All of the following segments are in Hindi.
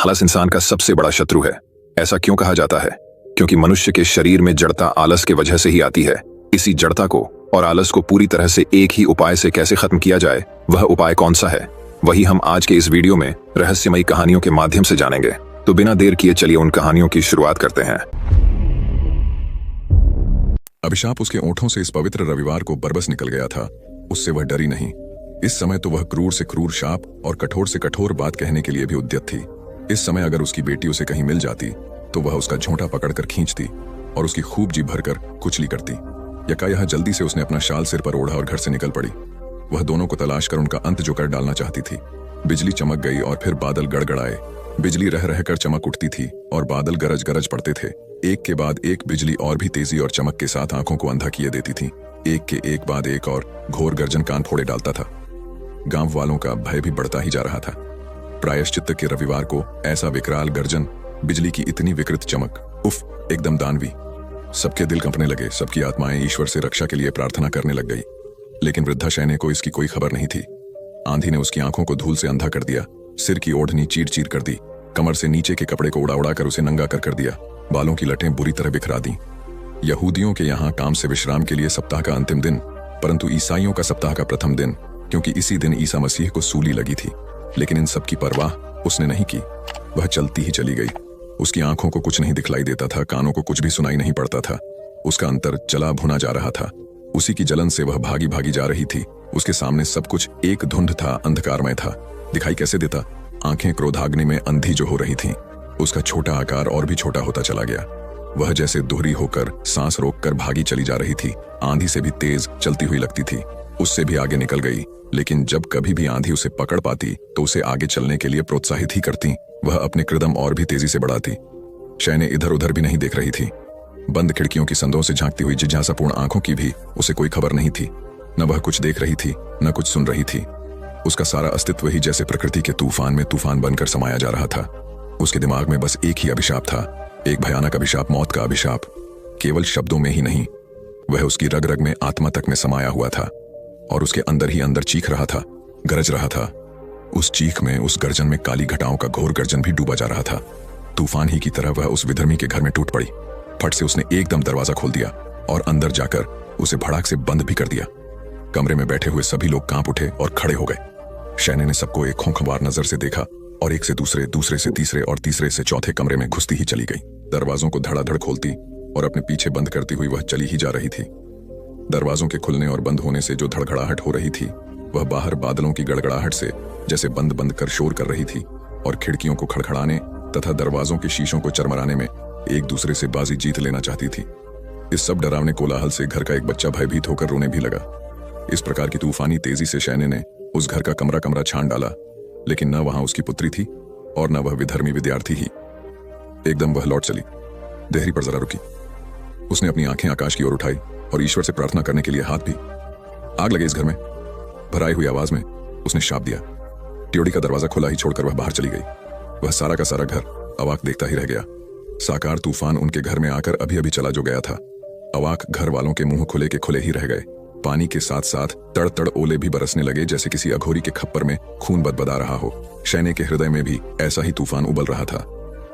आलस इंसान का सबसे बड़ा शत्रु है। ऐसा क्यों कहा जाता है? क्योंकि मनुष्य के शरीर में जड़ता आलस के वजह से ही आती है। इसी जड़ता को और आलस को पूरी तरह से एक ही उपाय से कैसे खत्म किया जाए, वह उपाय कौन सा है, वही हम आज के इस वीडियो में रहस्यमयी कहानियों के माध्यम से जानेंगे। तो बिना देर किए चलिए उन कहानियों की शुरुआत करते हैं। अभिशाप उसके ओंठों से इस पवित्र रविवार को बरबस निकल गया था। उससे वह डरी नहीं। इस समय तो वह क्रूर से क्रूर शाप और कठोर से कठोर बात कहने के लिए भी उद्यत थी। इस समय अगर उसकी बेटी उसे कहीं मिल जाती तो वह उसका झोंटा पकड़कर खींचती और उसकी खूब जी भरकर कुचली करती। यकायः जल्दी से उसने अपना शाल सिर पर ओढ़ा और घर से निकल पड़ी। वह दोनों को तलाश कर उनका अंत जो कर डालना चाहती थी। बिजली चमक गई और फिर बादल गड़गड़ाए। बिजली रह रहकर चमक उठती थी और बादल गरज गरज पड़ते थे। एक के बाद एक बिजली और भी तेजी और चमक के साथ आंखों को अंधा किए देती थी। एक के एक बाद एक और घोर गर्जन कान फोड़े डालता था। गांव वालों का भय भी बढ़ता ही जा रहा था। प्रायश्चित्त के रविवार को ऐसा विकराल गर्जन, बिजली की इतनी विकृत चमक, उफ, एकदम दानवी। सबके दिल कंपने लगे। सबकी आत्माएं ईश्वर से रक्षा के लिए प्रार्थना करने लग गई। लेकिन वृद्धा शैने को इसकी कोई खबर नहीं थी। आंधी ने उसकी आंखों को धूल से अंधा कर दिया। सिर की ओढ़नी चीर चीर कर दी। कमर से नीचे के कपड़े को उड़ा उड़ा कर उसे नंगा कर दिया। बालों की लटें बुरी तरह बिखरा दी। यहूदियों के यहाँ काम से विश्राम के लिए सप्ताह का अंतिम दिन, परंतु ईसाइयों का सप्ताह का प्रथम दिन, क्योंकि इसी दिन ईसा मसीह को सूली लगी थी। लेकिन इन सब की परवाह उसने नहीं की। वह चलती ही चली गई। उसकी आंखों को कुछ नहीं दिखलाई देता था, कानों को कुछ भी सुनाई नहीं पड़ता था। उसका अंतर जला भुना जा रहा था। उसी की जलन से वह भागी भागी जा रही थी। उसके सामने सब कुछ एक धुंध था, अंधकारमय था। दिखाई कैसे देता? आंखें क्रोधाग्नि में अंधी जो हो रही थीं। उसका छोटा आकार और भी छोटा होता चला गया। वह जैसे दोहरी होकर सांस रोककर भागी चली जा रही थी। आंधी से भी तेज चलती हुई लगती थी। उससे भी आगे निकल गई। लेकिन जब कभी भी आंधी उसे पकड़ पाती तो उसे आगे चलने के लिए प्रोत्साहित ही करती। वह अपने कदम और भी तेजी से बढ़ाती। शैने इधर उधर भी नहीं देख रही थी। बंद खिड़कियों की संदों से झांकती हुई जिज्ञासापूर्ण आंखों की भी उसे कोई खबर नहीं थी। न वह कुछ देख रही थी, न कुछ सुन रही थी। उसका सारा अस्तित्व ही जैसे प्रकृति के तूफान में तूफान बनकर समाया जा रहा था। उसके दिमाग में बस एक ही अभिशाप था, एक भयानक अभिशाप, मौत का अभिशाप। केवल शब्दों में ही नहीं, वह उसकी रग रग में, आत्मा तक में समाया हुआ था और उसके अंदर ही अंदर चीख रहा था, गरज रहा था। उस चीख में, उस गर्जन में काली घटाओं का घोर गर्जन भी डूबा जा रहा था। तूफान ही की तरह वह उस विधर्मी के घर में टूट पड़ी। फट से उसने एकदम दरवाजा खोल दिया और अंदर जाकर उसे भड़ाक से बंद भी कर दिया। कमरे में बैठे हुए सभी लोग कांप उठे और खड़े हो गए। शैने ने सबको एक खूंखार नजर से देखा और एक से दूसरे, दूसरे से तीसरे और तीसरे से चौथे कमरे में घुसती ही चली गई। दरवाजों को धड़ाधड़ खोलती और अपने पीछे बंद करती हुई वह चली ही जा रही थी। दरवाजों के खुलने और बंद होने से जो धड़घड़ाहट हो रही थी, वह बाहर बादलों की गड़गड़ाहट से जैसे बंद बंद कर शोर कर रही थी और खिड़कियों को खड़खड़ाने तथा दरवाजों के शीशों को चरमराने में एक दूसरे से बाजी जीत लेना चाहती थी। इस सब डरावने कोलाहल से घर का एक बच्चा भयभीत होकर रोने भी लगा। इस प्रकार की तूफानी तेजी से शैने ने उस घर का कमरा कमरा छान डाला, लेकिन न वहां उसकी पुत्री थी और न वह विधर्मी विद्यार्थी ही। एकदम वह लौट चली। देहरी पर जरा रुकी। उसने अपनी आंखें आकाश की ओर उठाई और ईश्वर से प्रार्थना करने के लिए हाथ भी। आग लगे इस घर में, भराई हुई आवाज में उसने शाप दिया। ड्योढ़ी का दरवाजा खुला ही छोड़कर वह बाहर चली गई। वह सारा का सारा घर अवाक देखता ही रह गया। साकार तूफान उनके घर में आकर अभी अभी चला जो गया था। अवाक घर वालों के मुंह खुले के खुले ही रह गए। पानी के साथ साथ तड़ तड़ ओले भी बरसने लगे, जैसे किसी अघोरी के खप्पर में खून बदबदा रहा हो। शैने के हृदय में भी ऐसा ही तूफान उबल रहा था।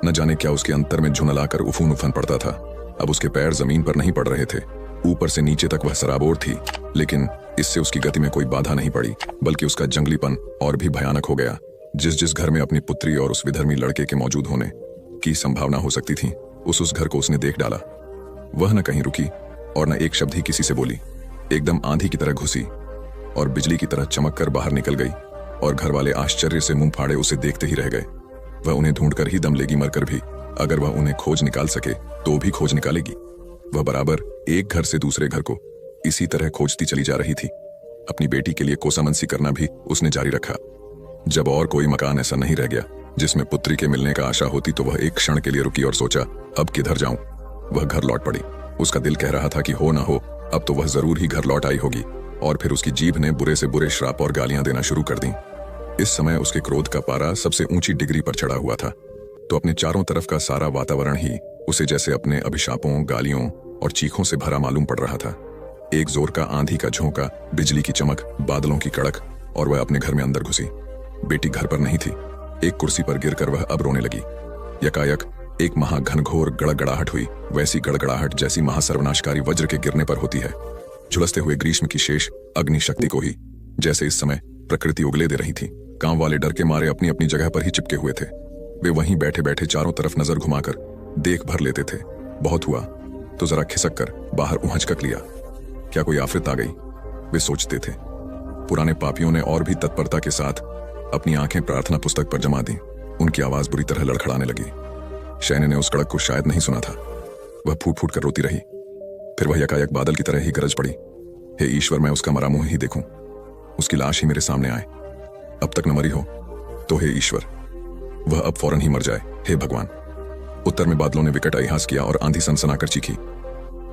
न जाने क्या उसके अंतर में झुनलाकर उफून उफन पड़ता था। अब उसके पैर जमीन पर नहीं पड़ रहे थे। ऊपर से नीचे तक वह सराबोर थी, लेकिन इससे उसकी गति में कोई बाधा नहीं पड़ी, बल्कि उसका जंगलीपन और भी भयानक हो गया। जिस जिस घर में अपनी पुत्री और उस विधर्मी लड़के के मौजूद होने की संभावना हो सकती थी, उस घर को उसने देख डाला। वह न कहीं रुकी और न एक शब्द ही किसी से बोली। एकदम आंधी की तरह घुसी और बिजली की तरह चमक कर बाहर निकल गई और घर वाले आश्चर्य से मुंह फाड़े उसे देखते ही रह गए। वह उन्हें ढूंढकर ही दम लेगी, मरकर भी। अगर वह उन्हें खोज निकाल सके तो भी खोज निकालेगी। वह बराबर एक घर से दूसरे घर को इसी तरह खोजती चली जा रही थी। अपनी बेटी के लिए कोसामंसी करना भी उसने जारी रखा। जब और कोई मकान ऐसा नहीं रह गया जिसमें पुत्री के मिलने का आशा होती, तो वह एक क्षण के लिए रुकी और सोचा, अब किधर जाऊं। वह घर लौट पड़ी। उसका दिल कह रहा था कि हो ना हो, अब तो वह जरूर ही घर लौट आई होगी। और फिर उसकी जीभ ने बुरे से बुरे श्राप और गालियां देना शुरू कर दी। इस समय उसके क्रोध का पारा सबसे ऊंची डिग्री पर चढ़ा हुआ था, तो अपने चारों तरफ का सारा वातावरण ही उसे जैसे अपने अभिशापों, गालियों और चीखों से भरा मालूम पड़ रहा था। एक जोर का आंधी का झोंका, बिजली की चमक, बादलों की कड़क, और वह अपने घर में अंदर घुसी। बेटी घर पर नहीं थी। एक कुर्सी पर गिरकर वह अब रोने लगी। यकायक एक महाघनघोर गड़गड़ाहट हुई, वैसी गड़गड़ाहट जैसी महासर्वनाशकारी वज्र के गिरने पर होती है, झुलसते हुए ग्रीष्म की शेष अग्नि शक्ति को ही। जैसे इस समय प्रकृति उगले दे रही थी। गांव वाले डर के मारे अपनी अपनी जगह पर ही चिपके हुए थे। वे वहीं बैठे बैठे चारों तरफ नजर घुमाकर देख भर लेते थे। बहुत हुआ तो जरा खिसक कर बाहर उहचक लिया, क्या कोई आफत आ गई, वे सोचते थे। पुराने पापियों ने और भी तत्परता के साथ अपनी आंखें प्रार्थना पुस्तक पर जमा दी। उनकी आवाज बुरी तरह लड़खड़ाने लगी। शैने ने उस कड़क को शायद नहीं सुना था। वह फूट फूट कर रोती रही। फिर वह यकायक बादल की तरह ही गरज पड़ी, हे ईश्वर, मैं उसका मरा मुंह ही देखूं, उसकी लाश ही मेरे सामने आए। अब तक न मरी हो तो हे ईश्वर, वह अब फौरन ही मर जाए, हे भगवान। उत्तर में बादलों ने विकट अयहास किया और आंधी सनसनाकर चीखी।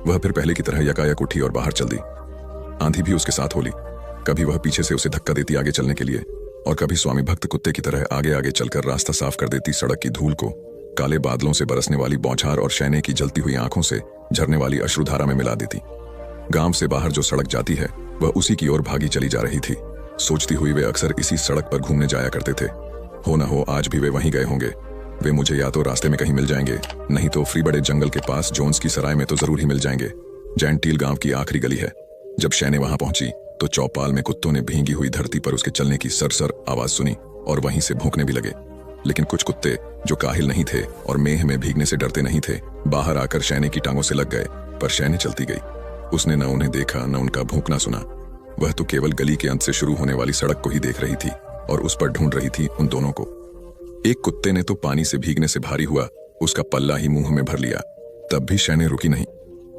वह फिर पहले की तरह यकायक उठी और बाहर चल दी। आंधी भी उसके साथ होली। कभी वह पीछे से उसे धक्का देती आगे चलने के लिए, और कभी स्वामी भक्त कुत्ते की तरह आगे आगे चलकर रास्ता साफ कर देती सड़क की धूल को काले बादलों से बरसने वाली बौछार और शैने की जलती हुई आंखों से झरने वाली अश्रुधारा में मिला देती। गांव से बाहर जो सड़क जाती है वह उसी की ओर भागी चली जा रही थी। सोचती हुई वे अक्सर इसी सड़क पर घूमने जाया करते थे। हो न हो आज भी वे वहीं गए होंगे। वे मुझे या तो रास्ते में कहीं मिल जाएंगे, नहीं तो फ्री बड़े जंगल के पास जोन्स की सराय में तो जरूर ही मिल जाएंगे। जैंटील गांव की आखिरी गली है। जब शैने वहां पहुंची तो चौपाल में कुत्तों ने भींगी हुई धरती पर उसके चलने की सरसर आवाज सुनी और वहीं से भौंकने भी लगे। लेकिन कुछ कुत्ते जो काहिल नहीं थे और मेह में भीगने से डरते नहीं थे, बाहर आकर शैने की टांगों से लग गए। पर शैने चलती गई। उसने न उन्हें देखा न उनका भौंकना सुना। वह तो केवल गली के अंत से शुरू होने वाली सड़क को ही देख रही थी और उस पर ढूंढ रही थी उन दोनों को। एक कुत्ते ने तो पानी से भीगने से भारी हुआ उसका पल्ला ही मुंह में भर लिया, तब भी शैने रुकी नहीं।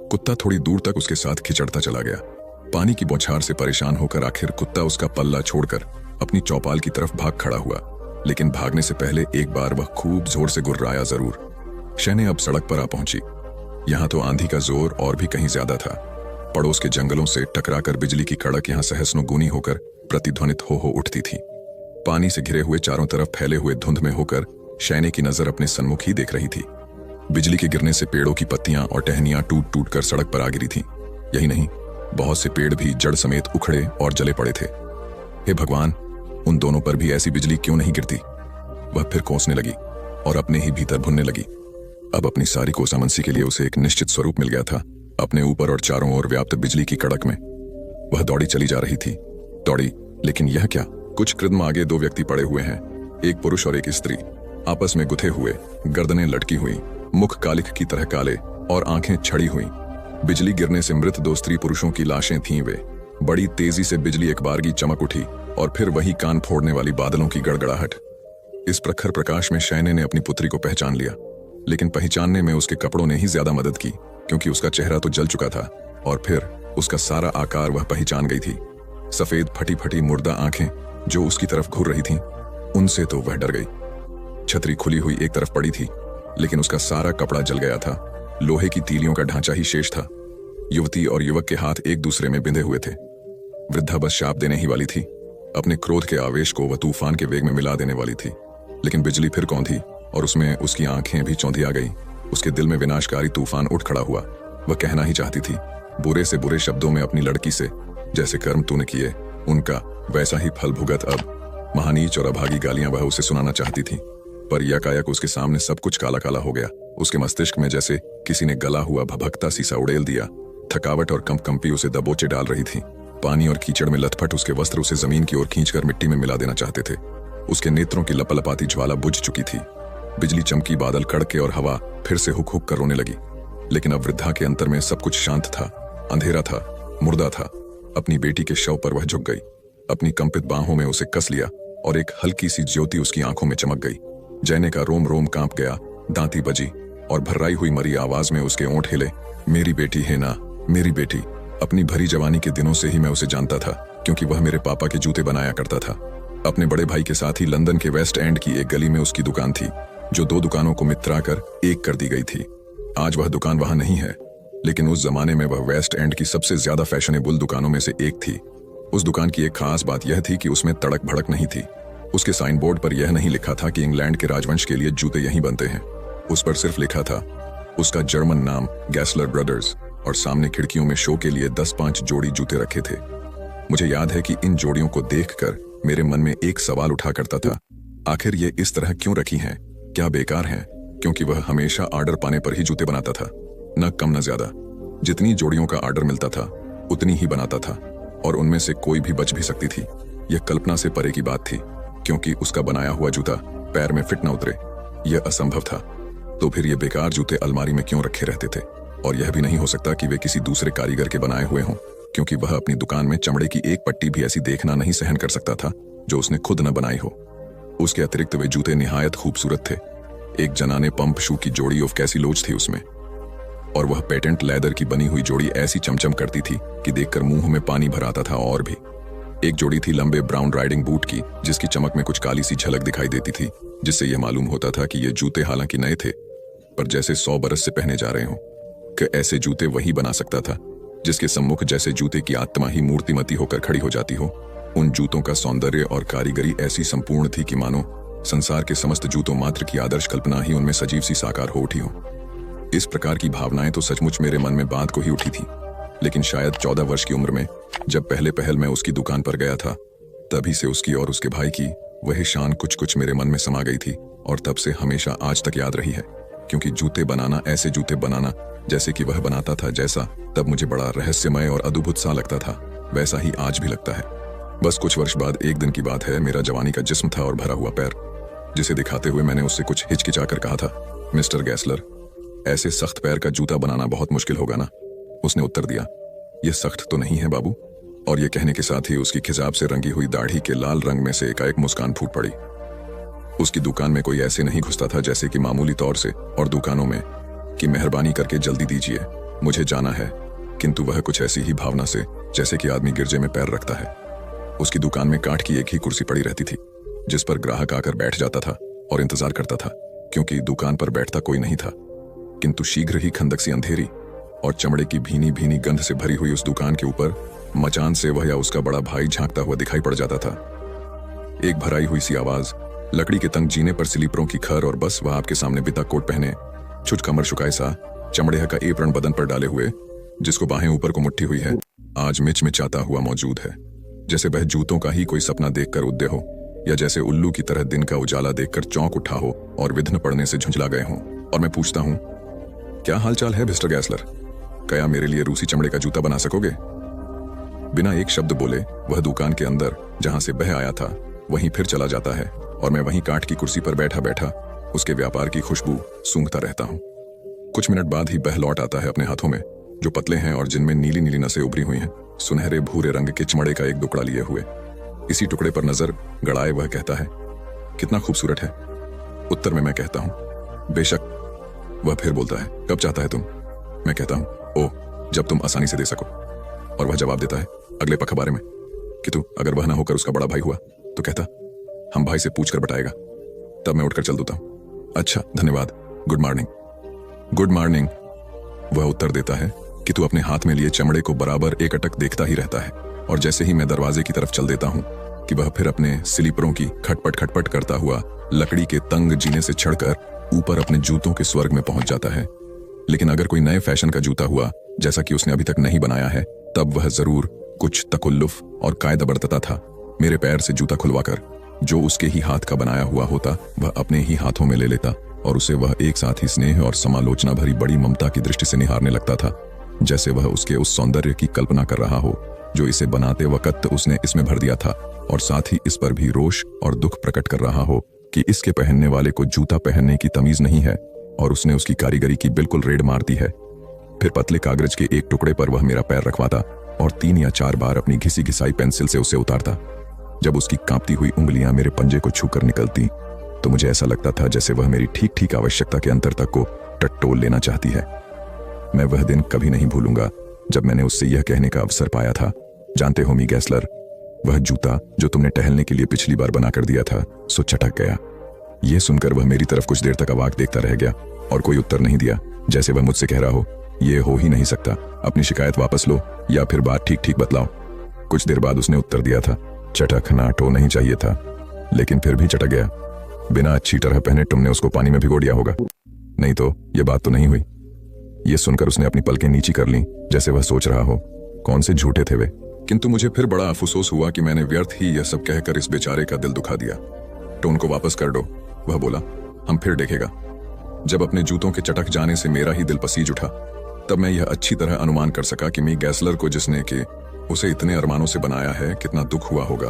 कुत्ता थोड़ी दूर तक उसके साथ खिचड़ता चला गया। पानी की बौछार से परेशान होकर आखिर कुत्ता उसका पल्ला छोड़कर अपनी चौपाल की तरफ भाग खड़ा हुआ, लेकिन भागने से पहले एक बार वह खूब जोर से गुर्राया जरूर। शैने अब सड़क पर आ पहुंची। यहां तो आंधी का जोर और भी कहीं ज्यादा था। पड़ोस के जंगलों से टकराकर बिजली की कड़क यहां सहस्नों गूनी होकर प्रतिध्वनित हो उठती थी। पानी से घिरे हुए चारों तरफ फैले हुए धुंध में होकर शैने की नजर अपने सन्मुख ही देख रही थी। बिजली के गिरने से पेड़ों की पत्तियां और टहनियां टूट टूट कर सड़क पर आ गिरी थीं। यही नहीं, बहुत से पेड़ भी जड़ समेत उखड़े और जले पड़े थे। हे भगवान, उन दोनों पर भी ऐसी बिजली क्यों नहीं गिरती। वह फिर कोसने लगी और अपने ही भीतर भुनने लगी। अब अपनी सारी कोसामंसी के लिए उसे एक निश्चित स्वरूप मिल गया था, अपने ऊपर और चारों ओर व्याप्त बिजली की कड़क में। वह दौड़ी चली जा रही थी, दौड़ी, लेकिन यह क्या, कुछ कदम आगे दो व्यक्ति पड़े हुए हैं, एक पुरुष और एक स्त्री, आपस में गुथे हुए, गर्दनें लटकी हुई, मुख कालिख की तरह काले और आंखें छड़ी हुई। बिजली गिरने से मृत दो स्त्री पुरुषों की लाशें थीं वे। बड़ी तेजी से बिजली एक बारगी चमक उठी और फिर वही कान फोड़ने वाली बादलों की गड़गड़ाहट। इस प्रखर प्रकाश में शैने ने अपनी पुत्री को पहचान लिया, लेकिन पहचानने में उसके कपड़ों ने ही ज्यादा मदद की, क्योंकि उसका चेहरा तो जल चुका था और फिर उसका सारा आकार वह पहचान गई थी। सफेद फटी फटी मुर्दा आंखें जो उसकी तरफ घूर रही थीं, उनसे तो वह डर गई। छतरी खुली हुई एक तरफ पड़ी थी, लेकिन उसका सारा कपड़ा जल गया था। लोहे की तीलियों का ढांचा ही शेष था। युवती और युवक के हाथ एक दूसरे में बिंधे हुए थे। वृद्धा बस शाप देने ही वाली थी। अपने क्रोध के आवेश को वह तूफान के वेग में मिला देने वाली थी, लेकिन बिजली फिर कौंधी और उसमें उसकी आंखें भी चौंधी आ गई। उसके दिल में विनाशकारी तूफान उठ खड़ा हुआ। वह कहना ही चाहती थी, बुरे से बुरे शब्दों में अपनी लड़की से, जैसे कर्म तूने किए उनका वैसा ही फल भुगत। अब महानीच और अभागी गालियां वह उसे सुनाना चाहती थी, पर यकायक उसके सामने सब कुछ काला काला हो गया। उसके मस्तिष्क में जैसे किसी ने गला हुआ भभकता सीसा उड़ेल दिया। थकावट और कंपकंपी उसे दबोचे डाल रही थी। पानी और कीचड़ में लथपथ उसके वस्त्र उसे जमीन की ओर खींचकर मिट्टी में मिला देना चाहते थे। उसके नेत्रों की लपलपाती ज्वाला बुझ चुकी थी। बिजली चमकी, बादल कड़के और हवा फिर से हुक हुक कर रोने लगी। लेकिन अब वृद्धा के अंतर में सब कुछ शांत था, अंधेरा था, मुर्दा था। अपनी बेटी के शव पर वह झुक गई, अपनी कंपित बाहों में उसे कस लिया और एक हल्की सी ज्योति उसकी आंखों में चमक गई। जैने का रोम रोम कांप गया, दांती बजी और भर्राई हुई मरी आवाज में उसके ओंठ हिले। मेरी बेटी है ना, मेरी बेटी। अपनी भरी जवानी के दिनों से ही मैं उसे जानता था, क्योंकि वह मेरे पापा के जूते बनाया करता था। अपने बड़े भाई के साथ ही लंदन के वेस्ट एंड की एक गली में उसकी दुकान थी, जो दो दुकानों को मित्राकर एक कर दी गई थी। आज वह दुकान वहां नहीं है, लेकिन उस जमाने में वह वेस्ट एंड की सबसे ज्यादा फैशनेबल दुकानों में से एक थी। उस दुकान की एक खास बात यह थी कि उसमें तड़क भड़क नहीं थी। उसके साइन बोर्ड पर यह नहीं लिखा था कि इंग्लैंड के राजवंश के लिए जूते यहीं बनते हैं। उस पर सिर्फ लिखा था उसका जर्मन नाम गैसलर ब्रदर्स, और सामने खिड़कियों में शो के लिए 10-5 जोड़ी जूते रखे थे। मुझे याद है कि इन जोड़ियों को देखकर मेरे मन में एक सवाल उठा करता था, आखिर ये इस तरह क्यों रखी हैं? क्या बेकार हैं? क्योंकि वह हमेशा ऑर्डर पाने पर ही जूते बनाता था, न कम न ज्यादा। जितनी जोड़ियों का ऑर्डर मिलता था उतनी ही बनाता था, और उनमें से कोई भी बच भी सकती थी। यह कल्पना से परे की बात थी, क्योंकि उसका बनाया हुआ जूता पैर में फिट न उतरे, यह असंभव था। तो फिर ये बेकार जूते अलमारी में क्यों रखे रहते थे? और यह भी नहीं हो सकता कि वे किसी दूसरे कारीगर के बनाए हुए हों, क्योंकि वह अपनी दुकान में चमड़े की एक पट्टी भी ऐसी देखना नहीं सहन कर सकता था जो उसने खुद न बनाई हो। उसके अतिरिक्त वे जूते निहायत खूबसूरत थे। एक जनाने पंप शू की जोड़ी ऑफ कैसी लोच थी उसमें, और वह पेटेंट लेदर की बनी हुई जोड़ी ऐसी चमचम करती थी कि देखकर मुंह में पानी भर आता था। और भी एक जोड़ी थी लंबे ब्राउन राइडिंग बूट की, जिसकी चमक में कुछ काली सी झलक दिखाई देती थी, जिससे यह मालूम होता था कि ये जूते हालांकि नए थे, पर जैसे 100 बरस से पहने जा रहे हों। कि ऐसे जूते वही बना सकता था जिसके सम्मुख जैसे जूते की आत्मा ही मूर्तिमती होकर खड़ी हो जाती हो। उन जूतों का सौंदर्य और कारीगरी ऐसी संपूर्ण थी कि मानो संसार के समस्त जूतों मात्र की आदर्श कल्पना ही उनमें सजीव सी साकार हो उठी हो। इस प्रकार की भावनाएं तो सचमुच मेरे मन में बांध को ही उठी थी, लेकिन शायद 14 वर्ष की उम्र में जब पहले पहल मैं उसकी दुकान पर गया था, तभी से उसकी और उसके भाई की वही शान कुछ कुछ मेरे मन में समा गई थी, और तब से हमेशा आज तक याद रही है। क्योंकि जूते बनाना, ऐसे जूते बनाना जैसे कि वह बनाता था, जैसा तब मुझे बड़ा रहस्यमय और अद्भुत सा लगता था, वैसा ही आज भी लगता है। बस कुछ वर्ष बाद एक दिन की बात है, मेरा जवानी का जिस्म था और भरा हुआ पैर, जिसे दिखाते हुए मैंने उससे कुछ हिचकिचाकर कहा था, मिस्टर गैसलर, ऐसे सख्त पैर का जूता बनाना बहुत मुश्किल होगा ना? उसने उत्तर दिया, यह सख्त तो नहीं है बाबू। और यह कहने के साथ ही उसकी खिजाब से रंगी हुई दाढ़ी के लाल रंग में से एकाएक मुस्कान फूट पड़ी। उसकी दुकान में कोई ऐसे नहीं घुसता था जैसे कि मामूली तौर से और दुकानों में कि मेहरबानी करके जल्दी दीजिए, मुझे जाना है, किंतु वह कुछ ऐसी ही भावना से जैसे कि आदमी गिरजे में पैर रखता है। उसकी दुकान में काठ की एक ही कुर्सी पड़ी रहती थी, जिस पर ग्राहक आकर बैठ जाता था और इंतजार करता था, क्योंकि दुकान पर बैठता कोई नहीं था। किंतु शीघ्र ही खंदक सी अंधेरी और चमड़े की भीनी भीनी गंध से भरी हुई उस दुकान के ऊपर मचान से वह या उसका बड़ा भाई झांकता हुआ दिखाई पड़ जाता था। एक भराई हुई सी आवाज, लकड़ी के तंग जीने पर स्लीपरों की खर, और बस वह आपके सामने बिता कोट पहने, छुट कमर शुकाए सा, चमड़े का एप्रन बदन पर डाले हुए, जिसको बाहें ऊपर को मुट्ठी हुई है, आज मिचमिचाता हुआ मौजूद है, जैसे वह जूतों का ही कोई सपना देखकर उद्दे हो, या जैसे उल्लू की तरह दिन का उजाला देखकर चौंक उठा हो और विघ्न पड़ने से झुंझला गए हों। और मैं पूछता हूं, क्या हालचाल है मिस्टर गैसलर? क्या मेरे लिए रूसी चमड़े का जूता बना सकोगे? बिना एक शब्द बोले वह दुकान के अंदर जहां से बह आया था वहीं फिर चला जाता है, और मैं वहीं काठ की कुर्सी पर बैठा बैठा उसके व्यापार की खुशबू सूंघता रहता हूं। कुछ मिनट बाद ही बह लौट आता है अपने हाथों में, जो पतले हैं और जिनमें नीली नीली नसें उभरी हुई हैं, सुनहरे भूरे रंग के चमड़े का एक टुकड़ा लिए हुए। इसी टुकड़े पर नजर गड़ाए वह कहता है, कितना खूबसूरत है। उत्तर में मैं कहता हूं, बेशक। वह फिर बोलता है, कब चाहता है तुम? मैं कहता हूं, ओह, जब तुम आसानी से दे सको। और वह जवाब देता है, अगले पखबारे में। कि तू अगर वह ना होकर उसका बड़ा भाई हुआ तो कहता, हम भाई से पूछकर बताएगा। तब मैं उठकर चल देता हूं। अच्छा, धन्यवाद, गुड मॉर्निंग। गुड मॉर्निंग, वह उत्तर देता है कि तू अपने हाथ में लिए चमड़े को बराबर एकटक देखता ही रहता है। और जैसे ही मैं दरवाजे की तरफ चल देता हूं कि वह फिर अपने स्लीपरों की खटपट खटपट करता हुआ लकड़ी के तंग जीने से चढ़कर ऊपर अपने जूतों के स्वर्ग में पहुंच जाता है। लेकिन अगर कोई नए फैशन का जूता हुआ जैसा कि उसने अभी तक नहीं बनाया है, तब वह जरूर कुछ तकुल्लुफ और कायदा बरतता था। मेरे पैर से जूता खुलवाकर जो उसके ही हाथ का बनाया हुआ होता वह अपने ही हाथों में ले लेता, और उसे वह एक साथ ही स्नेह और समालोचना भरी बड़ी ममता की दृष्टि से निहारने लगता था, जैसे वह उसके उस सौंदर्य की कल्पना कर रहा हो जो इसे बनाते वक्त उसने इसमें भर दिया था, और साथ ही इस पर भी रोष और दुख प्रकट कर रहा हो कि इसके पहनने वाले को जूता पहनने की तमीज नहीं है और उसने उसकी कारीगरी की बिल्कुल रेड मार दी है। फिर पतले कागज के एक टुकड़े पर वह मेरा पैर रखवाता और 3 या 4 बार अपनी घिसी घिसाई पेंसिल से उसे उतारता। जब उसकी कांपती हुई उंगलियां मेरे पंजे को छूकर निकलती तो मुझे ऐसा लगता था जैसे वह मेरी ठीक ठीक आवश्यकता के अंतर तक को टटोल लेना चाहती है। मैं वह दिन कभी नहीं भूलूंगा जब मैंने उससे यह कहने का अवसर पाया था, जानते हो मी गैसलर, वह जूता जो तुमने टहलने के लिए पिछली बार बना कर दिया था सो चटक गया। यह सुनकर वह मेरी तरफ कुछ देर तक अवाक देखता रह गया और कोई उत्तर नहीं दिया, जैसे वह मुझसे कह रहा हो, यह हो ही नहीं सकता, अपनी शिकायत वापस लो या फिर बात ठीक ठीक बतलाओ। कुछ देर बाद उसने उत्तर दिया था, चटकना तो नहीं चाहिए था, लेकिन फिर भी चटक गया। बिना अच्छी तरह पहने तुमने उसको पानी में भिगो दिया होगा, नहीं तो यह बात तो नहीं हुई। यह सुनकर उसने अपनी पलकें नीची कर लीं, जैसे वह सोच रहा हो कौन से झूठे थे वे। किंतु मुझे फिर बड़ा अफसोस हुआ कि मैंने व्यर्थ ही यह सब कहकर इस बेचारे का दिल दुखा दिया। टोन को वापस कर दो, वह बोला। हम फिर देखेगा। जब अपने जूतों के चटक जाने से मेरा ही दिल पसीज उठा, तब मैं यह अच्छी तरह अनुमान कर सका कि मी गैसलर को, जिसने कि उसे इतने अरमानों से बनाया है, कितना दुख हुआ होगा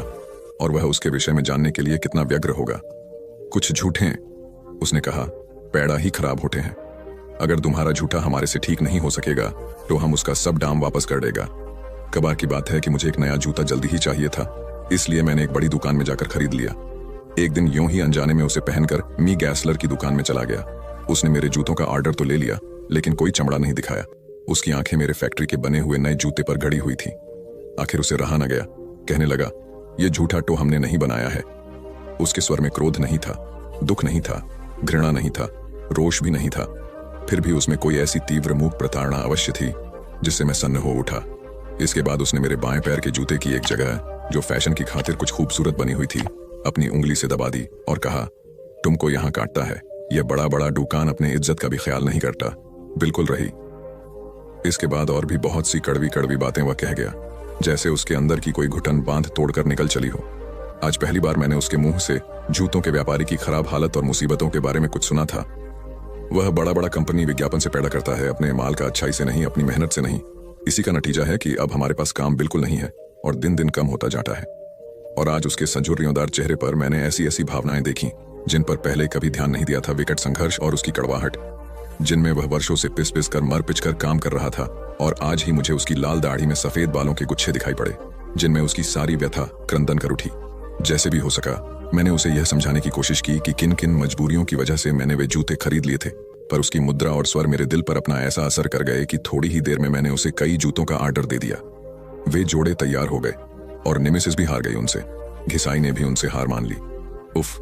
और वह उसके विषय में जानने के लिए कितना व्यग्र होगा। कुछ झूठे, उसने कहा, पैड़ा ही खराब होते हैं। अगर तुम्हारा झूठा हमारे से ठीक नहीं हो सकेगा तो हम उसका सब दाम वापस कर देगा। कबार की बात है कि मुझे एक नया जूता जल्दी ही चाहिए था, इसलिए मैंने एक बड़ी दुकान में जाकर खरीद लिया। एक दिन यूं ही अनजाने में उसे पहनकर मी गैसलर की दुकान में चला गया। उसने मेरे जूतों का ऑर्डर तो ले लिया, लेकिन कोई चमड़ा नहीं दिखाया। उसकी आंखें मेरे फैक्ट्री के बने हुए नए जूते पर गड़ी हुई थी। आखिर उसे रहा न गया, कहने लगा, यह झूठा टो हमने नहीं बनाया है। उसके स्वर में क्रोध नहीं था, दुख नहीं था, घृणा नहीं था, रोष भी नहीं था। फिर भी उसमें कोई ऐसी तीव्र मूक प्रताड़ना अवश्य थी जिससे मैं सन्न हो उठा। इसके बाद उसने मेरे बाएं पैर के जूते की एक जगह, जो फैशन की खातिर कुछ खूबसूरत बनी हुई थी, अपनी उंगली से दबा दी और कहा, तुमको यहां काटता है। यह बड़ा बड़ा दुकान अपने इज्जत का भी ख्याल नहीं करता। बिल्कुल रही। इसके बाद और भी बहुत सी कड़वी कड़वी बातें वह कह गया, जैसे उसके अंदर की कोई घुटन बांध तोड़कर निकल चली हो। आज पहली बार मैंने उसके मुंह से जूतों के व्यापारी की खराब हालत और मुसीबतों के बारे में कुछ सुना था। वह बड़ा बड़ा कंपनी विज्ञापन से पैदा करता है, अपने माल का अच्छाई से नहीं, अपनी मेहनत से नहीं। इसी का नतीजा है कि अब हमारे पास काम बिल्कुल नहीं है और दिन दिन कम होता जाता है। और आज उसके संजुर्योंदार चेहरे पर मैंने ऐसी ऐसी भावनाएं देखी जिन पर पहले कभी ध्यान नहीं दिया था। विकट संघर्ष और उसकी कड़वाहट, जिनमें वह वर्षों से पिस पिस कर मर पिच कर काम कर रहा था। और आज ही मुझे उसकी लाल दाढ़ी में सफेद बालों के गुच्छे दिखाई पड़े, जिनमें उसकी सारी व्यथा क्रंदन कर उठी। जैसे भी हो सका मैंने उसे यह समझाने की कोशिश की कि किन किन मजबूरियों की वजह से मैंने वे जूते खरीद लिए थे, पर उसकी मुद्रा और स्वर मेरे दिल पर अपना ऐसा असर कर गए कि थोड़ी ही देर में मैंने उसे कई जूतों का ऑर्डर दे दिया। वे जोड़े तैयार हो गए और नेमेसिस भी हार गई उनसे। घिसाई ने भी उनसे हार मान ली। उफ,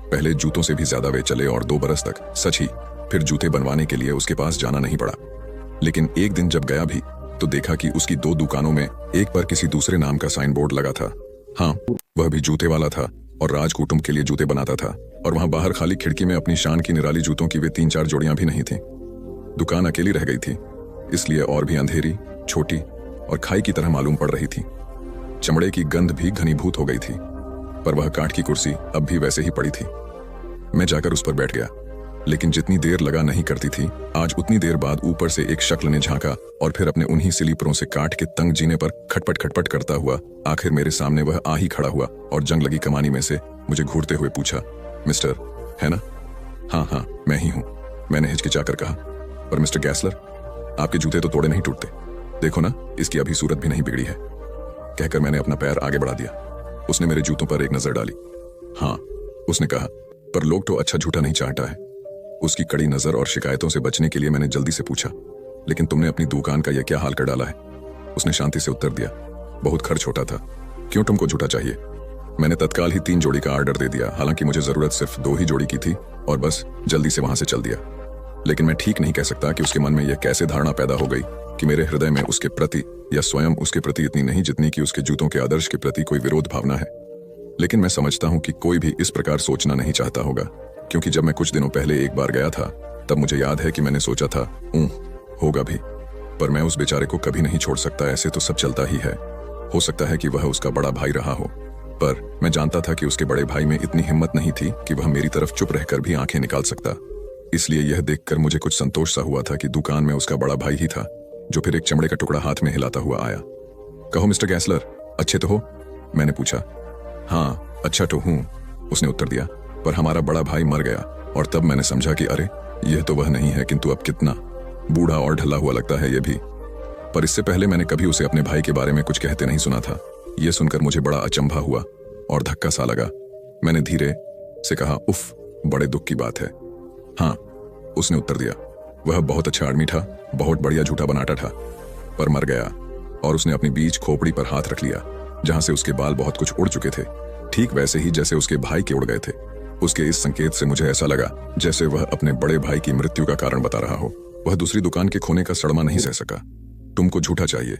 पहले जूतों से भी ज्यादा वे चले और 2 बरस तक, सच ही, फिर जूते बनवाने के लिए उसके पास जाना नहीं पड़ा। लेकिन एक दिन जब गया भी तो देखा कि उसकी 2 दुकानों में एक पर किसी दूसरे नाम का साइन बोर्ड लगा था। हाँ, वह भी जूते वाला था और राजकुटुंब के लिए जूते बनाता था। और वहां बाहर खाली खिड़की में अपनी शान की निराली जूतों की वे 3-4 जोड़ियां भी नहीं थीं। दुकान अकेली रह गई थी, इसलिए और भी अंधेरी, छोटी और खाई की तरह मालूम पड़ रही थी। चमड़े की गंध भी घनीभूत हो गई थी, पर वह काठ की कुर्सी अब भी वैसे ही पड़ी थी। मैं जाकर उस पर बैठ गया, लेकिन जितनी देर लगा नहीं करती थी, आज उतनी देर बाद ऊपर से एक शक्ल ने झांका और फिर अपने उन्हीं स्लीपरों से काठ के तंग जीने पर खटपट खटपट करता हुआ आखिर मेरे सामने वह आ ही खड़ा हुआ और जंग लगी कमानी में से मुझे घूरते हुए पूछा, मिस्टर है ना? हाँ हाँ, मैं ही हूँ, मैंने हिचकिचाकर कहा। पर मिस्टर गैसलर, आपके जूते तो तोड़े नहीं टूटते। देखो ना, इसकी अभी सूरत भी नहीं बिगड़ी है। कहकर मैंने अपना पैर आगे बढ़ा दिया। उसने मेरे जूतों पर एक नजर डाली। हाँ, उसने कहा, पर लोग तो अच्छा झूठा नहीं चाहता है। उसकी कड़ी नजर और शिकायतों से बचने के लिए मैंने जल्दी से पूछा, लेकिन तुमने अपनी दुकान का यह क्या हाल कर डाला है? उसने शांति से उत्तर दिया, बहुत खर्च होता था। क्यों तुमको झूठा चाहिए? मैंने तत्काल ही 3 जोड़ी का ऑर्डर दे दिया। हालांकि मुझे जरूरत सिर्फ 2 ही जोड़ी की थी और बस जल्दी से वहां से चल दिया। लेकिन मैं ठीक नहीं कह सकता कि उसके मन में यह कैसे धारणा पैदा हो गई कि मेरे हृदय में उसके प्रति या स्वयं उसके प्रति इतनी नहीं जितनी कि उसके जूतों के आदर्श के प्रति कोई विरोध भावना है। लेकिन मैं समझता हूं कि कोई भी इस प्रकार सोचना नहीं चाहता होगा, क्योंकि जब मैं कुछ दिनों पहले एक बार गया था तब मुझे याद है कि मैंने सोचा था होगा भी, पर मैं उस बेचारे को कभी नहीं छोड़ सकता। ऐसे तो सब चलता ही है। हो सकता है कि वह उसका बड़ा भाई रहा हो, पर मैं जानता था कि उसके बड़े भाई में इतनी हिम्मत नहीं थी कि वह मेरी तरफ चुप रहकर भी आंखें निकाल सकता। इसलिए यह देखकर मुझे कुछ संतोष सा हुआ था कि दुकान में उसका बड़ा भाई ही था, जो फिर एक चमड़े का टुकड़ा हाथ में हिलाता हुआ आया। कहो मिस्टर गैसलर, अच्छे तो हो? मैंने पूछा। हाँ, अच्छा तो हूं, उसने उत्तर दिया, पर हमारा बड़ा भाई मर गया और तब मैंने समझा कि अरे, यह तो वह नहीं है, किंतु अब कितना बूढ़ा और ढला हुआ लगता है यह भी। पर इससे पहले मैंने कभी उसे अपने भाई के बारे में कुछ कहते नहीं सुना था। यह सुनकर मुझे बड़ा अचंभा हुआ और धक्का सा लगा। मैंने धीरे से कहा, उफ, बड़े दुख की बात है। हाँ, उसने उत्तर दिया, वह बहुत अच्छा आदमी था, बहुत बढ़िया झूठा बनाता था, पर मर गया। और उसने अपनी बीच खोपड़ी पर हाथ रख लिया, जहां से उसके बाल बहुत कुछ उड़ चुके थे, ठीक वैसे ही जैसे उसके भाई के उड़ गए थे। उसके इस संकेत से मुझे ऐसा लगा जैसे वह अपने बड़े भाई की मृत्यु का कारण बता रहा हो। वह दूसरी दुकान के खोने का सड़मा नहीं सह सका। तुमको झूठा चाहिए,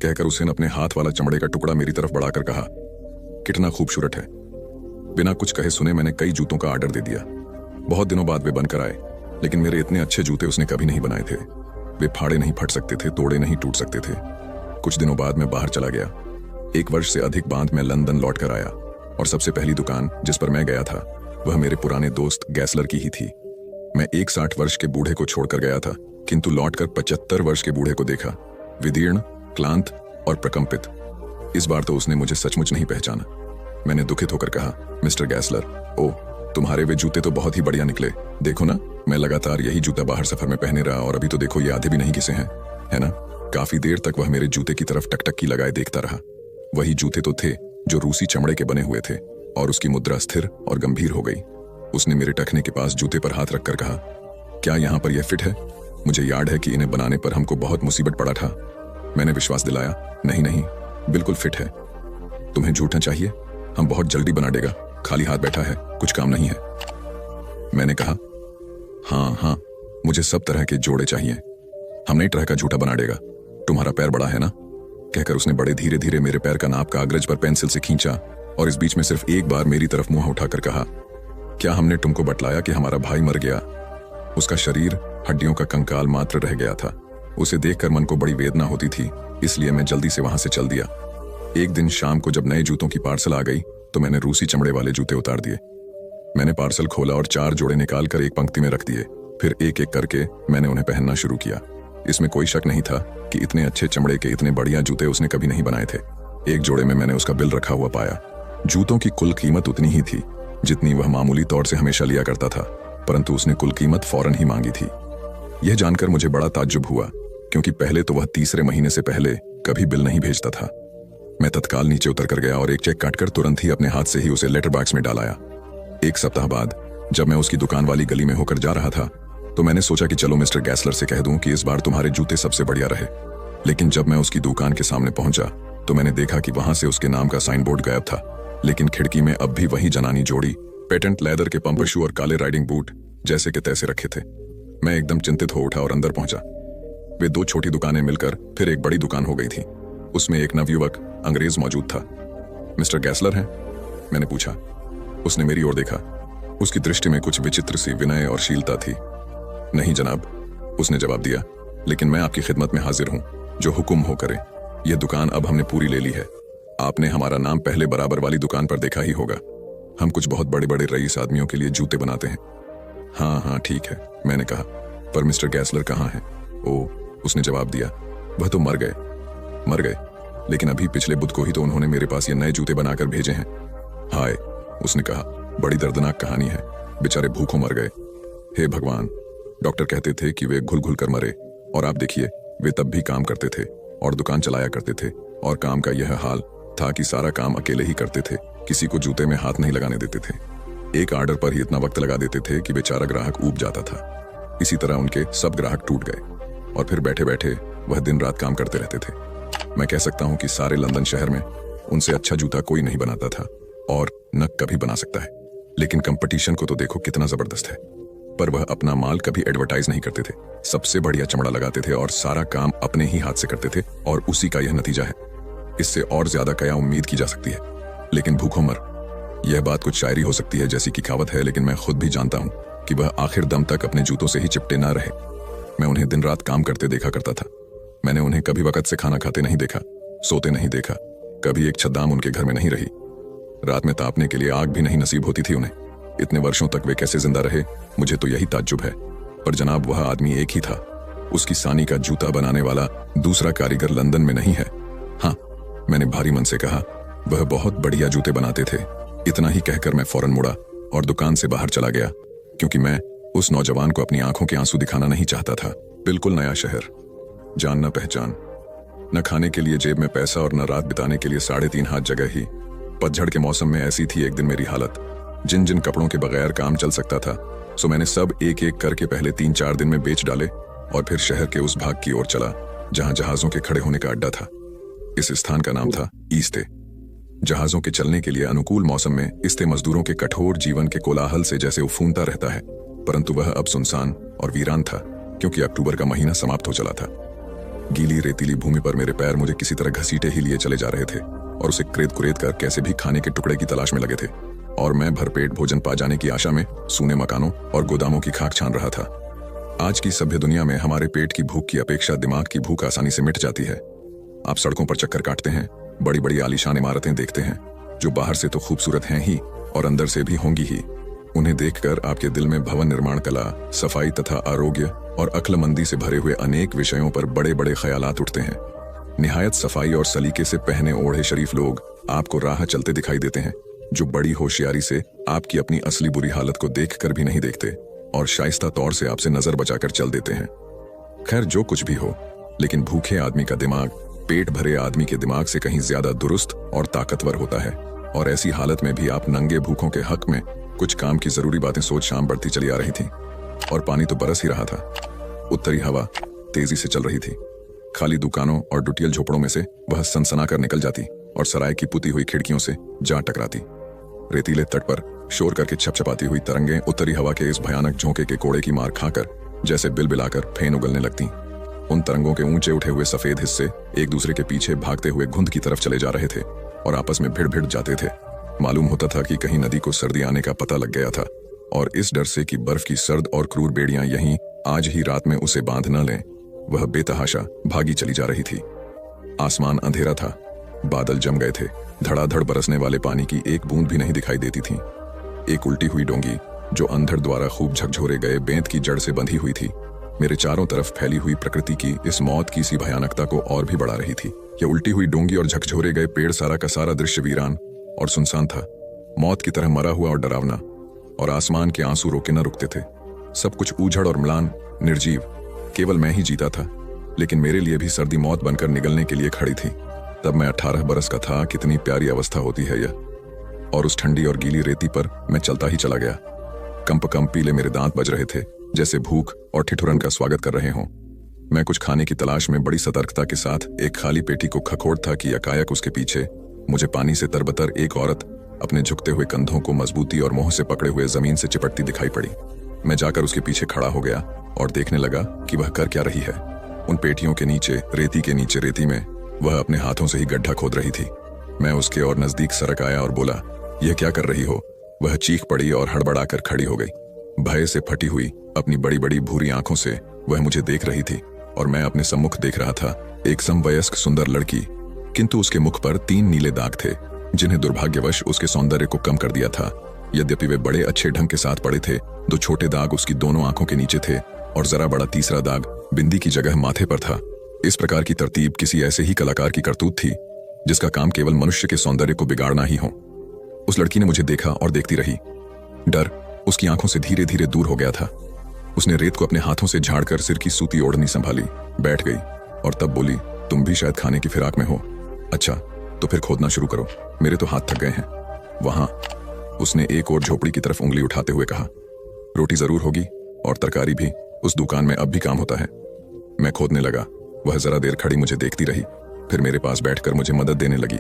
कहकर उसने अपने हाथ वाला चमड़े का टुकड़ा मेरी तरफ बढ़ाकर कहा, कितना खूबसूरत है। बिना कुछ कहे सुने मैंने कई जूतों का ऑर्डर दे दिया। बहुत दिनों बाद वे बनकर आए, लेकिन मेरे इतने अच्छे जूते उसने कभी नहीं बनाए थे। वे फाड़े नहीं फट सकते थे, तोड़े नहीं टूट सकते थे। कुछ दिनों बाद मैं बाहर चला गया। 1 वर्ष से अधिक बाद मैं लंदन लौट कर आया और सबसे पहली दुकान जिस पर मैं गया था वह मेरे पुराने दोस्त गैसलर की ही थी। मैं एक 60 वर्ष के बूढ़े को छोड़कर गया था, किंतु लौटकर 75 वर्ष के बूढ़े को देखा, विदीर्ण, क्लांत और प्रकंपित। इस बार तो उसने मुझे सचमुच नहीं पहचाना। मैंने दुखित होकर कहा, मिस्टर गैसलर, ओह, तुम्हारे वे जूते तो बहुत ही बढ़िया निकले। देखो ना, मैं लगातार यही जूता बाहर सफर में पहने रहा और अभी तो देखो ये आधे भी नहीं घिसे हैं, है ना। काफी देर तक वह मेरे जूते की तरफ टकटकी लगाए देखता रहा। वही जूते तो थे जो रूसी चमड़े के बने हुए थे, और उसकी मुद्रा स्थिर और गंभीर हो गई। उसने मेरे टखने के पास जूते पर हाथ रखकर कहा, क्या यहाँ पर यह फिट है? मुझे याद है कि इन्हें बनाने पर हमको बहुत मुसीबत पड़ा था। मैंने विश्वास दिलाया, नहीं नहीं, बिल्कुल फिट है। तुम्हें झूठना चाहिए, हम बहुत जल्दी बना देगा। खाली हाथ बैठा है, कुछ काम नहीं है। मैंने कहा, हाँ हाँ, मुझे सब तरह के जोड़े चाहिए। हम नई तरह का जूता बना देगा। तुम्हारा पैर बड़ा है ना? कहकर उसने बड़े धीरे धीरे मेरे पैर का नाप कागज पर पेंसिल से खींचा और इस बीच में सिर्फ एक बार मेरी तरफ मुंह उठाकर कहा, क्या हमने तुमको बतलाया कि हमारा भाई मर गया? उसका शरीर हड्डियों का कंकाल मात्र रह गया था। उसे देखकर मन को बड़ी वेदना होती थी, इसलिए मैं जल्दी से वहां से चल दिया। एक दिन शाम को जब नए जूतों की पार्सल आ गई तो मैंने रूसी चमड़े वाले जूते उतार दिए। मैंने पार्सल खोला और 4 जोड़े निकालकर एक पंक्ति में रख दिए। फिर एक एक करके मैंने उन्हें पहनना शुरू किया। इसमें कोई शक नहीं था कि इतने अच्छे चमड़े के इतने बढ़िया जूते उसने कभी नहीं बनाए थे। एक जोड़े में मैंने उसका बिल रखा हुआ पाया। जूतों की कुल कीमत उतनी ही थी जितनी वह मामूली तौर से हमेशा लिया करता था, परंतु उसने कुल कीमत फौरन ही मांगी थी। यह जानकर मुझे बड़ा ताज्जुब हुआ, क्योंकि पहले तो वह तीसरे महीने से पहले कभी बिल नहीं भेजता था। मैं तत्काल नीचे उतर कर गया और एक चेक काटकर तुरंत ही अपने हाथ से ही उसे लेटर बॉक्स में डालाया। एक सप्ताह बाद जब मैं उसकी दुकान वाली गली में होकर जा रहा था तो मैंने सोचा कि चलो मिस्टर गैसलर से कह दूं कि इस बार तुम्हारे जूते सबसे बढ़िया रहे। लेकिन जब मैं उसकी दुकान के सामने पहुंचा तो मैंने देखा कि वहां से उसके नाम का साइन बोर्ड गायब था, लेकिन खिड़की में अब भी वही जनानी जोड़ी पेटेंट लेदर के पंपर शू और काले राइडिंग बूट जैसे के तैसे रखे थे। मैं एकदम चिंतित हो उठा और अंदर पहुंचा। वे 2 छोटी दुकानें मिलकर फिर एक बड़ी दुकान हो गई थी। उसमें एक नवयुवक अंग्रेज मौजूद था। मिस्टर गैसलर हैं? मैंने पूछा। उसने मेरी ओर देखा। उसकी दृष्टि में कुछ विचित्र सी विनय और शीलता थी। नहीं जनाब, उसने जवाब दिया, लेकिन मैं आपकी खिदमत में हाजिर हूं, जो हुक्म हो करे। यह दुकान अब हमने पूरी ले ली है। आपने हमारा नाम पहले बराबर वाली दुकान पर देखा ही होगा। हम कुछ बहुत बड़े बड़े रईस आदमियों के लिए जूते बनाते हैं। हाँ हाँ ठीक है, मैंने कहा, पर मिस्टर गैसलर कहाँ हैं? ओ, उसने जवाब दिया, वह तो मर गए, लेकिन अभी पिछले बुध को ही तो उन्होंने मेरे पास ये नए जूते बनाकर भेजे हैं। हाय, उसने कहा, बड़ी दर्दनाक कहानी है। बेचारे भूखों मर गए। हे भगवान, डॉक्टर कहते थे कि वे घुल घुल कर मरे, और आप देखिए, वे तब भी काम करते थे और दुकान चलाया करते थे, और काम का यह हाल था कि सारा काम अकेले ही करते थे, किसी को जूते में हाथ नहीं लगाने देते थे। एक आर्डर पर ही इतना वक्त लगा देते थे कि बेचारा ग्राहक ऊब जाता था। इसी तरह उनके सब ग्राहक टूट गए और फिर बैठे बैठे वह दिन रात काम करते रहते थे। मैं कह सकता हूं कि सारे लंदन शहर में उनसे अच्छा जूता कोई नहीं बनाता था और न कभी बना सकता है। लेकिन कंपटीशन को तो देखो कितना जबरदस्त है। पर वह अपना माल कभी एडवर्टाइज नहीं करते थे, सबसे बढ़िया चमड़ा लगाते थे और सारा काम अपने ही हाथ से करते थे, और उसी का यह नतीजा है। इससे और ज्यादा क्या उम्मीद की जा सकती है। लेकिन भूखों मर, यह बात कुछ शायरी हो सकती है जैसी कि कहावत है, लेकिन मैं खुद भी जानता हूं कि वह आखिर दम तक अपने जूतों से ही चिपटे ना रहे। मैं उन्हें दिन रात काम करते देखा करता था। मैंने उन्हें कभी वक्त से खाना खाते नहीं देखा, सोते नहीं देखा, कभी एक छद्दाम उनके घर में नहीं रही। रात में तापने के लिए आग भी नहीं नसीब होती थी उन्हें। इतने वर्षों तक वे कैसे जिंदा रहे, मुझे तो यही ताज्जुब है। पर जनाब, वह आदमी एक ही था। उसकी सानी का जूता बनाने वाला दूसरा कारीगर लंदन में नहीं है। हाँ, मैंने भारी मन से कहा, वह बहुत बढ़िया जूते बनाते थे। इतना ही कहकर मैं फौरन मुड़ा और दुकान से बाहर चला गया, क्योंकि मैं उस नौजवान को अपनी आंखों के आंसू दिखाना नहीं चाहता था। बिल्कुल नया शहर, जान न पहचान, न खाने के लिए जेब में पैसा और न रात बिताने के लिए 3.5 हाथ जगह ही। पतझड़ के मौसम में ऐसी थी एक दिन मेरी हालत। जिन जिन कपड़ों के बगैर काम चल सकता था, सो मैंने सब एक एक करके पहले 3-4 दिन में बेच डाले और फिर शहर के उस भाग की ओर चला जहां जहाजों के खड़े होने का अड्डा था। इस स्थान का नाम था ईस्ते। जहाजों के चलने के लिए अनुकूल मौसम में ईस्ते मजदूरों के कठोर जीवन के कोलाहल से जैसे उफूनता रहता है, परंतु वह अब सुनसान और वीरान था, क्योंकि अक्टूबर का महीना समाप्त हो चला था। गीली रेतीली भूमि पर मेरे पैर मुझे किसी तरह घसीटे ही लिए चले जा रहे थे और उसे क्रेद कुरेद कर कैसे भी खाने के टुकड़े की तलाश में लगे थे, और मैं भरपेट भोजन पा जाने की आशा में सूने मकानों और गोदामों की खाक छान रहा था। आज की सभ्य दुनिया में हमारे पेट की भूख की अपेक्षा दिमाग की भूख आसानी से मिट जाती है। आप सड़कों पर चक्कर काटते हैं, बड़ी बड़ी आलीशान इमारतें देखते हैं जो बाहर से तो खूबसूरत हैं ही और अंदर से भी होंगी ही। उन्हें देखकर आपके दिल में भवन निर्माण कला, सफाई तथा आरोग्य और अक्लमंदी से भरे हुए अनेक विषयों पर बड़े बड़े ख्यालात उठते हैं। निहायत सफाई और सलीके से पहने ओढ़े शरीफ लोग आपको राह चलते दिखाई देते हैं, जो बड़ी होशियारी से आपकी अपनी असली बुरी हालत को देखकर भी नहीं देखते और शाइस्ता तौर से आपसे नजर बचाकर चल देते हैं। खैर, जो कुछ भी हो, लेकिन भूखे आदमी का दिमाग पेट भरे आदमी के दिमाग से कहीं ज्यादा दुरुस्त और ताकतवर होता है। और ऐसी हालत में भी आप नंगे भूखों के हक में कुछ काम की जरूरी बातें सोच शाम बढ़ती चली आ रही थी। और पानी तो बरस ही रहा था। उत्तरी हवा तेजी से चल रही थी। खाली दुकानों और डुटियल झोपड़ों में से वह सनसना कर निकल जाती और सराय की पुती हुई खिड़कियों से जा टकराती। रेतीले तट पर शोर करके छपछपाती हुई तरंगें उत्तरी हवा के इस भयानक झोंके के कोड़े की मार खाकर जैसे बिलबिलाकर फेन उगलने लगती। उन तरंगों के ऊंचे उठे हुए सफेद हिस्से एक दूसरे के पीछे भागते हुए घुंध की तरफ चले जा रहे थे और आपस में भिड़ भिड़ जाते थे। मालूम होता था कि कहीं नदी को सर्दी आने का पता लग गया था, और इस डर से कि बर्फ की सर्द और क्रूर बेड़ियां यहीं आज ही रात में उसे बांध न लें, वह बेतहाशा भागी चली जा रही थी। आसमान अंधेरा था, बादल जम गए थे, धड़ाधड़ बरसने वाले पानी की एक बूंद भी नहीं दिखाई देती थी। एक उल्टी हुई डोंगी जो अंधड़ द्वारा खूब झकझोरे गए बेंत की जड़ से बंधी हुई थी, मेरे चारों तरफ फैली हुई प्रकृति की इस मौत की सी भयानकता को और भी बढ़ा रही थी। यह उल्टी हुई डोंगी और झकझोरे गए पेड़, सारा का सारा दृश्य वीरान और सुनसान था, मौत की तरह मरा हुआ और डरावना, और आसमान के आंसू रोके न रुकते थे। सब कुछ ऊझड़ और म्लान, निर्जीव। केवल मैं ही जीता था, लेकिन मेरे लिए भी सर्दी मौत बनकर निगलने के लिए खड़ी थी। तब मैं 18 बरस का था। कितनी प्यारी अवस्था होती है यह। और उस ठंडी और गीली रेती पर मैं चलता ही चला गया। कंप पीले मेरे दांत बज रहे थे, जैसे भूख और ठिठुरन का स्वागत कर रहे हों। मैं कुछ खाने की तलाश में बड़ी सतर्कता के साथ एक खाली पेटी को खखोट था कि एकाएक उसके पीछे मुझे पानी से तरबतर एक औरत अपने झुकते हुए कंधों को मजबूती और मोह से पकड़े हुए जमीन से चिपटती दिखाई पड़ी। मैं जाकर उसके पीछे खड़ा हो गया और देखने लगा कि वह कर क्या रही है। उन पेटियों के नीचे रेती में वह अपने हाथों से ही गड्ढा खोद रही थी। मैं उसके और नजदीक सरक आया और बोला, यह क्या कर रही हो? वह चीख पड़ी और हड़बड़ाकर खड़ी हो गई। भय से फटी हुई अपनी बड़ी बड़ी भूरी आंखों से वह मुझे देख रही थी और मैं अपने सम्मुख देख रहा था एक समवयस्क सुंदर लड़की, किंतु उसके मुख पर 3 नीले दाग थे जिन्हें दुर्भाग्यवश उसके सौंदर्य को कम कर दिया था। यद्यपि वे बड़े अच्छे ढंग के साथ पड़े थे। 2 छोटे दाग उसकी दोनों आंखों के नीचे थे और जरा बड़ा तीसरा दाग बिंदी की जगह माथे पर था। इस प्रकार की तरतीब किसी ऐसे ही कलाकार की करतूत थी जिसका काम केवल मनुष्य के सौंदर्य को बिगाड़ना ही हो। उस लड़की ने मुझे देखा और देखती रही। डर उसकी आंखों से धीरे धीरे दूर हो गया था। उसने रेत को अपने हाथों से झाड़कर सिर की सूती ओढ़नी संभाली, बैठ गई और तब बोली, तुम भी शायद खाने की फिराक में हो। अच्छा, तो फिर खोदना शुरू करो, मेरे तो हाथ थक गए हैं। वहां उसने एक और झोपड़ी की तरफ उंगली उठाते हुए कहा, रोटी जरूर होगी और तरकारी भी, उस दुकान में अब भी काम होता है। मैं खोदने लगा। वह जरा देर खड़ी मुझे देखती रही, फिर मेरे पास बैठकर मुझे मदद देने लगी।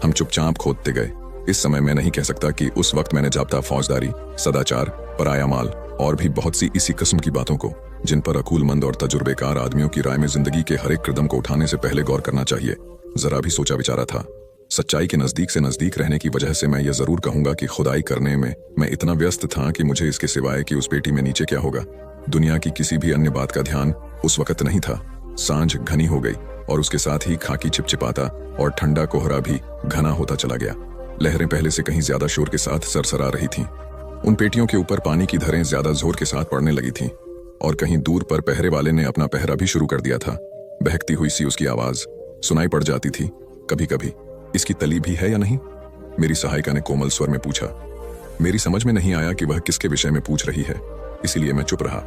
हम चुपचाप खोदते गए। इस समय मैं नहीं कह सकता कि उस वक्त मैंने जाब्ता, फौजदारी, सदाचार, पराया माल और भी बहुत सी इसी किस्म की बातों को, जिन पर अकूलमंद और तजुर्बेकार आदमियों की राय में जिंदगी के हर एक कदम को उठाने से पहले गौर करना चाहिए, जरा भी सोचा विचारा था। सच्चाई के नजदीक से नजदीक रहने की वजह से मैं यह जरूर कहूंगा कि खुदाई करने में मैं इतना व्यस्त था कि मुझे इसके सिवाय कि उस पेटी में नीचे क्या होगा, दुनिया की किसी भी अन्य बात का ध्यान उस वक्त नहीं था। सांझ घनी हो गई और उसके साथ ही खाकी चिपचिपाता और ठंडा कोहरा भी घना होता चला गया। लहरें पहले से कहीं ज्यादा शोर के साथ सरसरा रही थीं। उन पेटियों के ऊपर पानी की धारें ज्यादा जोर के साथ पड़ने लगी थीं और कहीं दूर पर पहरे वाले ने अपना पहरा भी शुरू कर दिया था। बहकती हुई सी उसकी आवाज सुनाई पड़ जाती थी कभी कभी। इसकी तली भी है या नहीं? मेरी सहायिका ने कोमल स्वर में पूछा। मेरी समझ में नहीं आया कि वह किसके विषय में पूछ रही है, इसीलिए मैं चुप रहा।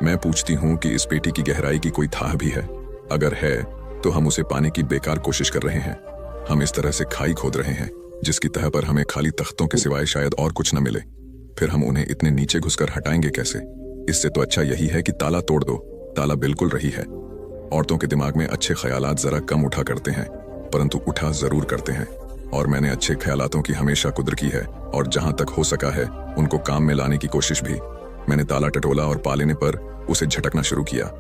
मैं पूछती हूँ कि इस पेटी की गहराई की कोई थाह भी है? अगर है तो हम उसे पाने की बेकार कोशिश कर रहे हैं। हम इस तरह से खाई खोद रहे हैं जिसकी तह पर हमें खाली तख्तों के सिवाय शायद और कुछ न मिले। फिर हम उन्हें इतने नीचे घुसकर हटाएंगे कैसे? इससे तो अच्छा यही है कि ताला तोड़ दो। ताला बिल्कुल रही है। औरतों के दिमाग में अच्छे ख्यालात जरा कम उठा करते हैं, परंतु उठा जरूर करते हैं, और मैंने अच्छे ख्यालातों की हमेशा कुदर की है और जहां तक हो सका है उनको काम में लाने की कोशिश भी। मैंने ताला टटोला और पा लेने पर उसे झटकना शुरू किया।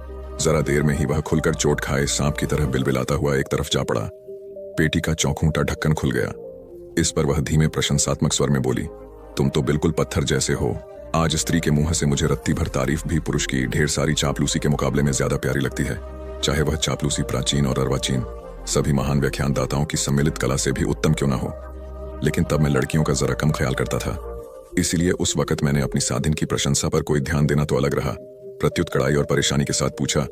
जरा देर में ही वह खुलकर चोट खाए सांप की तरह बिलबिलाता हुआ एक तरफ जा पड़ा। पेटी का चौखूंटा ढक्कन खुल गया। इस पर वह धीमे प्रशंसात्मक स्वर में बोली, तुम तो बिल्कुल पत्थर जैसे हो। आज स्त्री के मुंह से मुझे रत्ती भर तारीफ भी पुरुष की ढेर सारी चापलूसी के मुकाबले में ज्यादा प्यारी लगती है, चाहे वह चापलूसी प्राचीन और अर्वाचीन सभी महान व्याख्यानदाताओं की सम्मिलित कला से भी उत्तम क्यों न हो। लेकिन तब मैं लड़कियों का जरा कम ख्याल करता था। इसीलिए उस वक्त मैंने अपनी साधिन की प्रशंसा पर कोई ध्यान देना तो अलग रहा। प्रत्युत कड़ाई और परेशानी के साथ पूछा,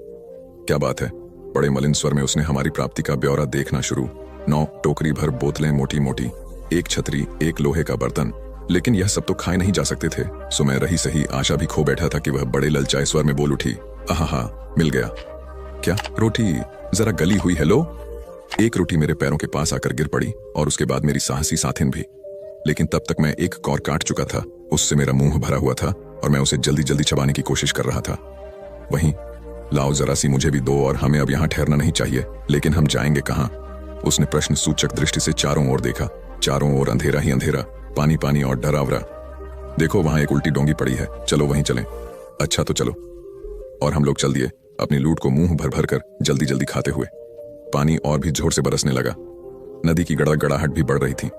क्या बात है? बड़े मलिन स्वर में उसने हमारी प्राप्ति का ब्यौरा देखना शुरू। 9 टोकरी भर बोतलें मोटी मोटी, 1 छतरी, 1 लोहे का बर्तन। लेकिन यह सब तो खाए नहीं जा सकते थे। सो मैं रही सही आशा भी खो बैठा था कि वह बड़े ललचाए स्वर में बोल उठी, आहा, मिल गया। क्या? रोटी जरा गली हुई है लो। एक रोटी मेरे पैरों के पास आकर गिर पड़ी और उसके बाद मेरी साहसी साथिन भी। लेकिन तब तक मैं एक कौर काट चुका था। उससे मेरा मुंह भरा हुआ था और मैं उसे जल्दी जल्दी चबाने की कोशिश कर रहा था। वहीं, लाओ जरा सी मुझे भी दो, और हमें अब यहाँ ठहरना नहीं चाहिए। लेकिन हम जाएंगे कहाँ? उसने प्रश्न सूचक दृष्टि से चारों ओर देखा। चारों ओर अंधेरा ही अंधेरा, पानी पानी और डरावरा। देखो, वहां एक उल्टी डोंगी पड़ी है, चलो वहीं चलें। अच्छा तो चलो। और हम लोग चल दिए, अपनी लूट को मुंह भर भर कर जल्दी जल्दी खाते हुए। पानी और भी जोर से बरसने लगा। नदी की गड़गड़ाहट भी बढ़ रही थी।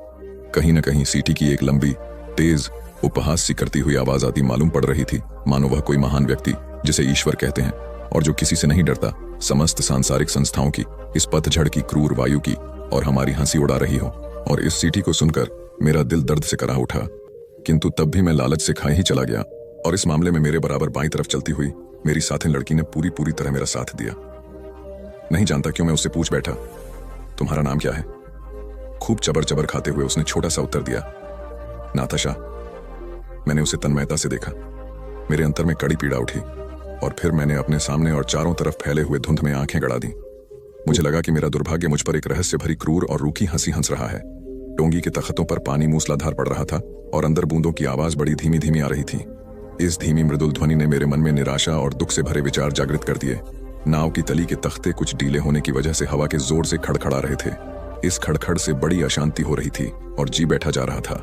कहीं न कहीं सीटी की एक लंबी, तेज, उपहास सी करती हुई आवाज आती मालूम पड़ रही थी, मानो वह कोई महान व्यक्ति, जिसे ईश्वर कहते हैं और जो किसी से नहीं डरता, समस्त सांसारिक संस्थाओं की, इस पतझड़ की क्रूर वायु की और हमारी हंसी उड़ा रही हो। और इस सीटी को सुनकर मेरा दिल दर्द से करा उठा। किंतु तब भी मैं लालच से खाए ही चला गया, और इस मामले में मेरे बराबर बाईं तरफ चलती हुई मेरी साथिन लड़की ने पूरी तरह मेरा साथ दिया। नहीं जानता क्यों मैं उससे पूछ बैठा, तुम्हारा नाम क्या है? खूब चबर चबर खाते हुए उसने छोटा सा उत्तर दिया, नाताशा। मैंने उसे तन्मयता से देखा। मेरे अंतर में कड़ी पीड़ा उठी और फिर मैंने अपने सामने और चारों तरफ फैले हुए धुंध में आंखें गड़ा दी। मुझे लगा कि मेरा दुर्भाग्य मुझ पर एक रहस्य भरी क्रूर और रूखी हंसी हंस रहा है। डोंगी के तख्तों पर पानी मूसलाधार पड़ रहा था और अंदर बूंदों की आवाज बड़ी धीमी धीमी आ रही थी। इस धीमी मृदुल ध्वनि ने मेरे मन में निराशा और दुख से भरे विचार जागृत कर दिए। नाव की तली के तख्ते कुछ ढीले होने की वजह से हवा के जोर से खड़खड़ा रहे थे। इस खड़खड़ से बड़ी अशांति हो रही थी और जी बैठा जा रहा था।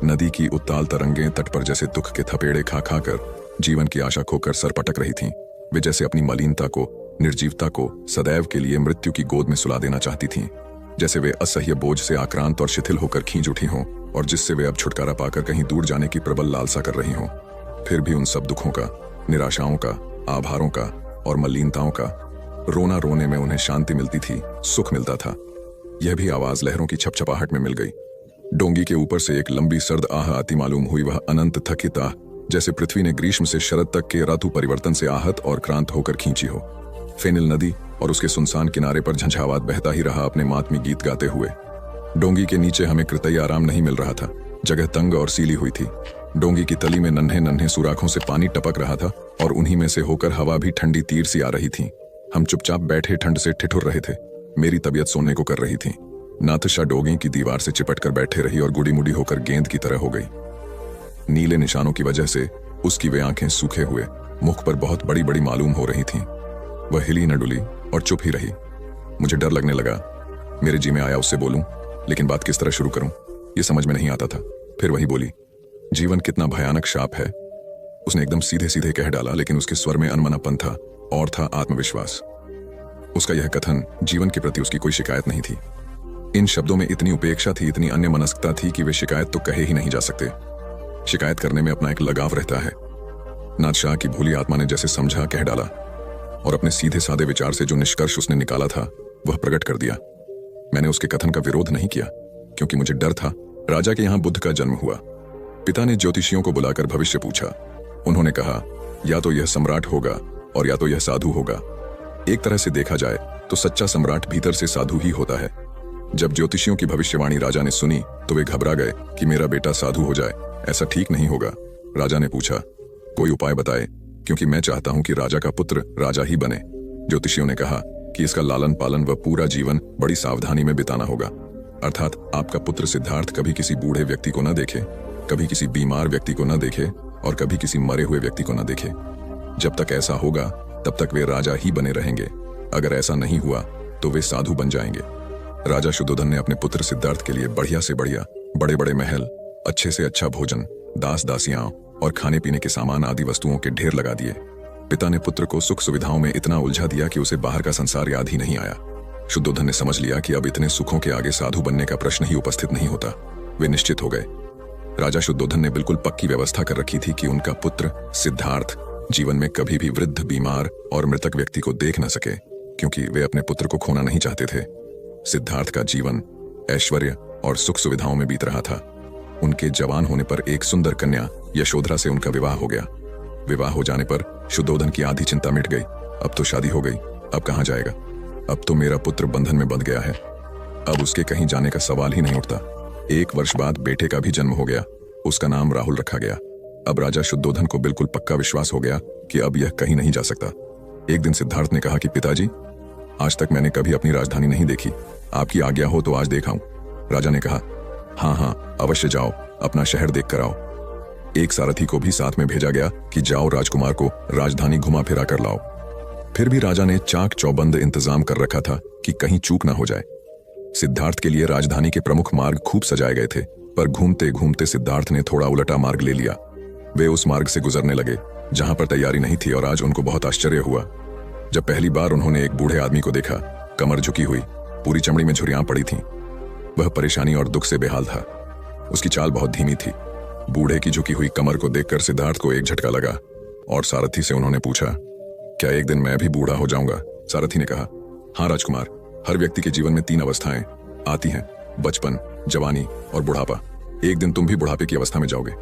नदी की उत्ताल तरंगें तट पर जैसे दुख के थपेड़े खा खा कर जीवन की आशा खोकर सर पटक रही थीं। वे जैसे अपनी मलिनता को, निर्जीवता को सदैव के लिए मृत्यु की गोद में सुला देना चाहती थीं। जैसे वे असह्य बोझ से आक्रांत और शिथिल होकर खींच उठी हों और जिससे वे अब छुटकारा पाकर कहीं दूर जाने की प्रबल लालसा कर रही हों। फिर भी उन सब दुखों का, निराशाओं का, आभारों का और मलिनताओं का रोना रोने में उन्हें शांति मिलती थी, सुख मिलता था। यह भी आवाज लहरों की छपछपाहट में मिल गई। डोंगी के ऊपर से एक लंबी सर्द आह आती मालूम हुई। वह अनंत थकित आह, जैसे पृथ्वी ने ग्रीष्म से शरद तक के ऋतु परिवर्तन से आहत और क्रांत होकर खींची हो। फेनिल नदी और उसके सुनसान किनारे पर झंझावात बहता ही रहा अपने मातमी गीत गाते हुए। डोंगी के नीचे हमें कृतई आराम नहीं मिल रहा था। जगह तंग और सीली हुई थी। डोंगी की तली में नन्हे नन्हे सुराखों से पानी टपक रहा था और उन्हीं में से होकर हवा भी ठंडी तीर सी आ रही थी। हम चुपचाप बैठे ठंड से ठिठुर रहे थे। मेरी तबीयत सोने को कर रही थी। नातशा डोगी की दीवार से चिपट कर बैठे रही और गुड़ी मुड़ी होकर गेंद की तरह हो गई। नीले निशानों की वजह से उसकी वे आंखें सूखे हुए मुख पर बहुत बड़ी बड़ी मालूम हो रही थीं। वह हिली न डुली और चुप ही रही। मुझे डर लगने लगा। मेरे जी में आया उससे बोलूं, लेकिन बात किस तरह शुरू करूं ये समझ में नहीं आता था। फिर वही बोली, जीवन कितना भयानक शाप है। उसने एकदम सीधे सीधे कह डाला, लेकिन उसके स्वर में अनमनापन था और था आत्मविश्वास। उसका यह कथन जीवन के प्रति उसकी कोई शिकायत नहीं थी। इन शब्दों में इतनी उपेक्षा थी, इतनी अन्य मनस्कता थी कि वे शिकायत तो कहे ही नहीं जा सकते। शिकायत करने में अपना एक लगाव रहता है। नादशाह की भूली आत्मा ने जैसे समझा कह डाला और अपने सीधे साधे विचार से जो निष्कर्ष उसने निकाला था वह प्रकट कर दिया। मैंने उसके कथन का विरोध नहीं किया, क्योंकि मुझे डर था। राजा के यहां बुद्ध का जन्म हुआ। पिता ने ज्योतिषियों को बुलाकर भविष्य पूछा। उन्होंने कहा, या तो यह सम्राट होगा और या तो यह साधु होगा। एक तरह से देखा जाए तो सच्चा सम्राट भीतर से साधु ही होता है। जब ज्योतिषियों की भविष्यवाणी राजा ने सुनी तो वे घबरा गए कि मेरा बेटा साधु हो जाए, ऐसा ठीक नहीं होगा। राजा ने पूछा, कोई उपाय बताए, क्योंकि मैं चाहता हूं कि राजा का पुत्र राजा ही बने। ज्योतिषियों ने कहा कि इसका लालन पालन व पूरा जीवन बड़ी सावधानी में बिताना होगा। अर्थात आपका पुत्र सिद्धार्थ कभी किसी बूढ़े व्यक्ति को न देखे, कभी किसी बीमार व्यक्ति को न देखे और कभी किसी मरे हुए व्यक्ति को न देखे। जब तक ऐसा होगा तब तक वे राजा ही बने रहेंगे। अगर ऐसा नहीं हुआ तो वे साधु बन जाएंगे। राजा शुद्धोधन ने अपने पुत्र सिद्धार्थ के लिए बढ़िया से बढ़िया, बड़े बड़े महल, अच्छे से अच्छा भोजन, दास दासियां और खाने पीने के सामान आदि वस्तुओं के ढेर लगा दिए। पिता ने पुत्र को सुख सुविधाओं में इतना उलझा दिया कि उसे बाहर का संसार याद ही नहीं आया। शुद्धोधन ने समझ लिया कि अब इतने सुखों के आगे साधु बनने का प्रश्न ही उपस्थित नहीं होता। वे निश्चित हो गए। राजा शुद्धोधन ने बिल्कुल पक्की व्यवस्था कर रखी थी कि उनका पुत्र सिद्धार्थ जीवन में कभी भी वृद्ध, बीमार और मृतक व्यक्ति को देख न सके, क्योंकि वे अपने पुत्र को खोना नहीं चाहते थे। सिद्धार्थ का जीवन ऐश्वर्य और सुख सुविधाओं में बीत रहा था। उनके जवान होने पर एक सुंदर कन्या यशोधरा से उनका विवाह हो गया। विवाह हो जाने पर शुद्धोधन की आधी चिंता मिट गई। अब तो शादी हो गई, अब कहाँ जाएगा? अब तो मेरा पुत्र बंधन में बंध गया है, अब उसके कहीं जाने का सवाल ही नहीं उठता। 1 वर्ष बाद बेटे का भी जन्म हो गया, उसका नाम राहुल रखा गया। अब राजा शुद्धोधन को बिल्कुल पक्का विश्वास हो गया कि अब यह कहीं नहीं जा सकता। एक दिन सिद्धार्थ ने कहा कि पिताजी, आज तक मैंने कभी अपनी राजधानी नहीं देखी, आपकी आज्ञा हो तो आज देखा हूं। राजा ने कहा, हाँ हाँ अवश्य जाओ, अपना शहर देख कर आओ। एक सारथी को भी साथ में भेजा गया कि जाओ राजकुमार को राजधानी घुमा फिरा कर लाओ। फिर भी राजा ने चाक चौबंद इंतजाम कर रखा था कि कहीं चूक ना हो जाए। सिद्धार्थ के लिए राजधानी के प्रमुख मार्ग खूब सजाए गए थे, पर घूमते घूमते सिद्धार्थ ने थोड़ा उलटा मार्ग ले लिया। वे उस मार्ग से गुजरने लगे जहां पर तैयारी नहीं थी, और आज उनको बहुत आश्चर्य हुआ जब पहली बार उन्होंने एक बूढ़े आदमी को देखा। कमर झुकी हुई, पूरी चमड़ी में झुर्रियां पड़ी थीं। वह परेशानी और दुख से बेहाल था। उसकी चाल बहुत धीमी थी। बूढ़े की झुकी हुई कमर को देखकर सिद्धार्थ को एक झटका लगा और सारथी से उन्होंने पूछा, क्या एक दिन मैं भी बूढ़ा हो जाऊंगा? सारथी ने कहा, हाँ राजकुमार, हर व्यक्ति के जीवन में 3 अवस्थाएं आती हैं, बचपन, जवानी और बुढ़ापा। एक दिन तुम भी बुढ़ापे की अवस्था में जाओगे।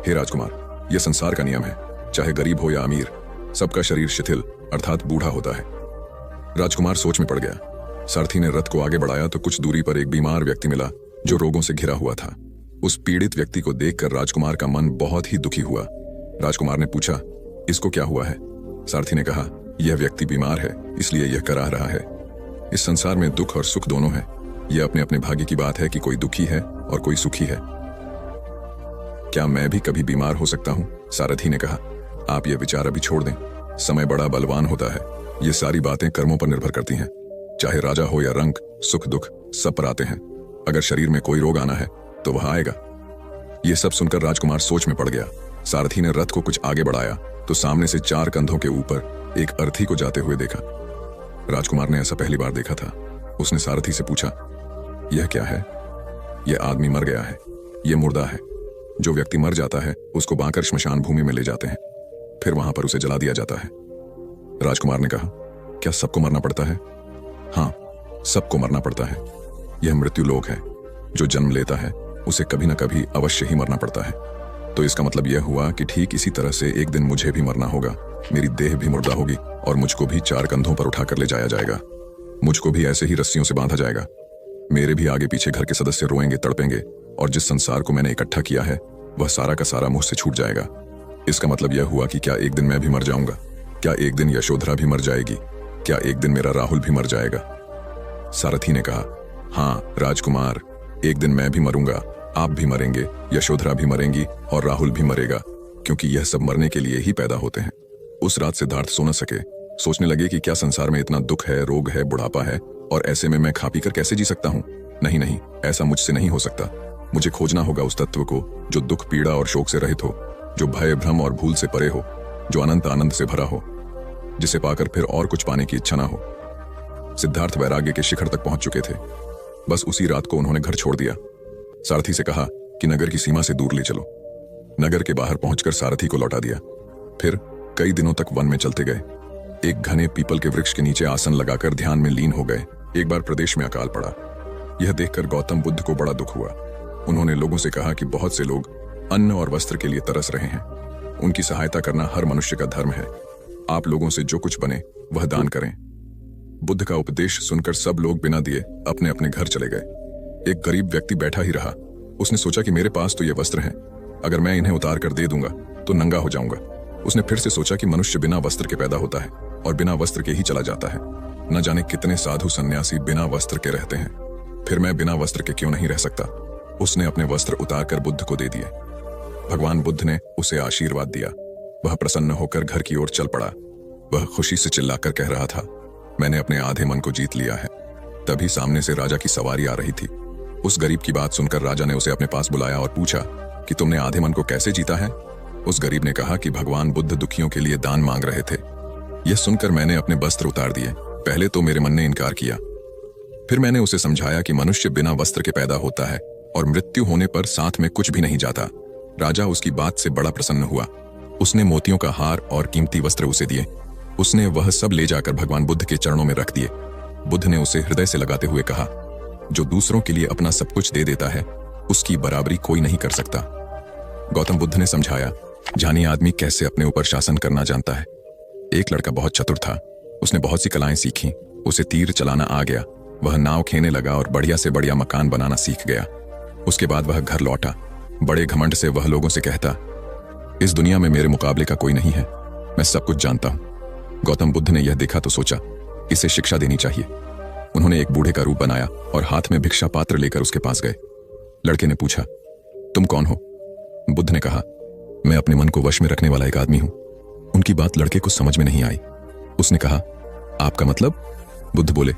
हे राजकुमार, यह संसार का नियम है, चाहे गरीब हो या अमीर, सबका शरीर शिथिल अर्थात बूढ़ा होता है। राजकुमार सोच में पड़ गया। सारथी ने रथ को आगे बढ़ाया तो कुछ दूरी पर एक बीमार व्यक्ति मिला जो रोगों से घिरा हुआ था। उस पीड़ित व्यक्ति को देखकर राजकुमार का मन बहुत ही दुखी हुआ। राजकुमार ने पूछा, इसको क्या हुआ है? सारथी ने कहा, यह व्यक्ति बीमार है, इसलिए यह कराह रहा है। इस संसार में दुख और सुख दोनों है। यह अपने अपने भाग्य की बात है कि कोई दुखी है और कोई सुखी है। क्या मैं भी कभी बीमार हो सकता हूं? सारथी ने कहा, आप यह विचार अभी छोड़ दें। समय बड़ा बलवान होता है। ये सारी बातें कर्मों पर निर्भर करती हैं। चाहे राजा हो या रंक, सुख दुख सब पर आते हैं। अगर शरीर में कोई रोग आना है तो वह आएगा। यह सब सुनकर राजकुमार सोच में पड़ गया। सारथी ने रथ को कुछ आगे बढ़ाया तो सामने से 4 कंधों के ऊपर एक अर्थी को जाते हुए देखा। राजकुमार ने ऐसा पहली बार देखा था। उसने सारथी से पूछा, यह क्या है? यह आदमी मर गया है, यह मुर्दा है। जो व्यक्ति मर जाता है उसको बांकर श्मशान भूमि में ले जाते हैं, फिर वहां पर उसे जला दिया जाता है। राजकुमार ने कहा, क्या सबको मरना पड़ता है? हाँ, सबको मरना पड़ता है। यह मृत्यु लोक है। जो जन्म लेता है उसे कभी न कभी अवश्य ही मरना पड़ता है। तो इसका मतलब यह हुआ कि ठीक इसी तरह से एक दिन मुझे भी मरना होगा। मेरी देह भी मुर्दा होगी और मुझको भी 4 कंधों पर उठाकर ले जाया जाएगा। मुझको भी ऐसे ही रस्सियों से बांधा जाएगा। मेरे भी आगे पीछे घर के सदस्य रोएंगे, तड़पेंगे, और जिस संसार को मैंने इकट्ठा किया है वह सारा का सारा मुझसे छूट जाएगा। इसका मतलब यह हुआ कि क्या एक दिन मैं भी मर जाऊंगा? क्या एक दिन यशोधरा भी मर जाएगी? क्या एक दिन मेरा राहुल भी मर जाएगा? सारथी ने कहा, हाँ राजकुमार, एक दिन मैं भी मरूंगा, आप भी मरेंगे, यशोधरा भी मरेंगी और राहुल भी मरेगा, क्योंकि यह सब मरने के लिए ही पैदा होते हैं। उस रात सिद्धार्थ सो न सके। सोचने लगे कि क्या संसार में इतना दुख है, रोग है, बुढ़ापा है, और ऐसे में मैं खा पी कर कैसे जी सकता हूँ? नहीं नहीं, ऐसा मुझसे नहीं हो सकता। मुझे खोजना होगा उस तत्व को जो दुख, पीड़ा और शोक से रहित हो, जो भय, भ्रम और भूल से परे हो, जो अनंत आनंद से भरा हो, जिसे पाकर फिर और कुछ पाने की इच्छा ना हो। सिद्धार्थ वैराग्य के शिखर तक पहुंच चुके थे। बस उसी रात को उन्होंने घर छोड़ दिया। सारथी से कहा कि नगर की सीमा से दूर ले चलो। नगर के बाहर पहुंचकर सारथी को लौटा दिया। फिर कई दिनों तक वन में चलते गए। एक घने पीपल के वृक्ष के नीचे आसन लगाकर ध्यान में लीन हो गए। एक बार प्रदेश में अकाल पड़ा। यह देखकर गौतम बुद्ध को बड़ा दुख हुआ। उन्होंने लोगों से कहा कि बहुत से लोग अन्न और वस्त्र के लिए तरस रहे हैं। उनकी सहायता करना हर मनुष्य का धर्म है। आप लोगों से जो कुछ बने वह दान करें। बुद्ध का उपदेश सुनकर सब लोग बिना दिए अपने अपने घर चले गए। एक गरीब व्यक्ति बैठा ही रहा। उसने सोचा कि मेरे पास तो ये वस्त्र हैं, अगर मैं इन्हें उतार कर दे दूंगा तो नंगा हो जाऊंगा। उसने फिर से सोचा कि मनुष्य बिना वस्त्र के पैदा होता है और बिना वस्त्र के ही चला जाता है। न जाने कितने साधु सन्यासी बिना वस्त्र के रहते हैं, फिर मैं बिना वस्त्र के क्यों नहीं रह सकता। उसने अपने वस्त्र उतार कर बुद्ध को दे दिए। भगवान बुद्ध ने उसे आशीर्वाद दिया। वह प्रसन्न होकर घर की ओर चल पड़ा। वह खुशी से चिल्लाकर कह रहा था, मैंने अपने आधे मन को जीत लिया है। तभी सामने से राजा की सवारी आ रही थी। उस गरीब की बात सुनकर राजा ने उसे अपने पास बुलाया और पूछा कि तुमने आधे मन को कैसे जीता है? उस गरीब ने कहा कि भगवान बुद्ध दुखियों के लिए दान मांग रहे थे। यह सुनकर मैंने अपने वस्त्र उतार दिए। पहले तो मेरे मन ने इनकार किया, फिर मैंने उसे समझाया कि मनुष्य बिना वस्त्र के पैदा होता है और मृत्यु होने पर साथ में कुछ भी नहीं जाता। राजा उसकी बात से बड़ा प्रसन्न हुआ। उसने मोतियों का हार और कीमती वस्त्र उसे दिए। उसने वह सब ले जाकर भगवान बुद्ध के चरणों में रख दिए। बुद्ध ने उसे हृदय से लगाते हुए कहा, जो दूसरों के लिए अपना सब कुछ दे देता है उसकी बराबरी कोई नहीं कर सकता। गौतम बुद्ध ने समझाया, जानिए आदमी कैसे अपने ऊपर शासन करना जानता है। एक लड़का बहुत चतुर था, उसने बहुत सी कलाएं सीखी, उसे तीर चलाना आ गया, वह नाव खेने लगा और बढ़िया से बढ़िया मकान बनाना सीख गया। उसके बाद वह घर लौटा, बड़े घमंड से वह लोगों से कहता, इस दुनिया में मेरे मुकाबले का कोई नहीं है, मैं सब कुछ जानता हूं। गौतम बुद्ध ने यह देखा तो सोचा, इसे शिक्षा देनी चाहिए। उन्होंने एक बूढ़े का रूप बनाया और हाथ में भिक्षा पात्र लेकर उसके पास गए। लड़के ने पूछा, तुम कौन हो? बुद्ध ने कहा, मैं अपने मन को वश में रखने वाला एक आदमी हूं। उनकी बात लड़के को समझ में नहीं आई। उसने कहा, आपका मतलब? बुद्ध बोले,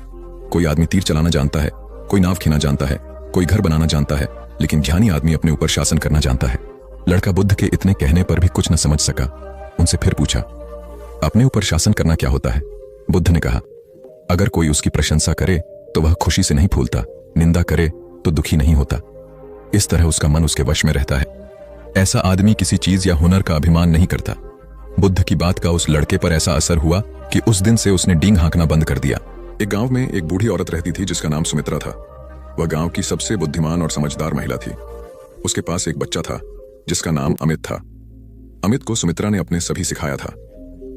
कोई आदमी तीर चलाना जानता है, कोई नाव खेना जानता है, कोई घर बनाना जानता है, लेकिन ज्ञानी आदमी अपने ऊपर शासन करना जानता है। लड़का बुद्ध के इतने कहने पर भी कुछ न समझ सका। उनसे फिर पूछा, अपने ऊपर शासन करना क्या होता है? बुद्ध ने कहा, अगर कोई उसकी प्रशंसा करे तो वह खुशी से नहीं फूलता, निंदा करे तो दुखी नहीं होता। इस तरह उसका मन उसके वश में रहता है। ऐसा आदमी किसी चीज या हुनर का अभिमान नहीं करता। बुद्ध की बात का उस लड़के पर ऐसा असर हुआ कि उस दिन से उसने डींग हाँकना बंद कर दिया। एक गांव में एक बूढ़ी औरत रहती थी जिसका नाम सुमित्रा था। वह गांव की सबसे बुद्धिमान और समझदार महिला थी। उसके पास एक बच्चा था जिसका नाम अमित था। अमित को सुमित्रा ने अपने सभी सिखाया था।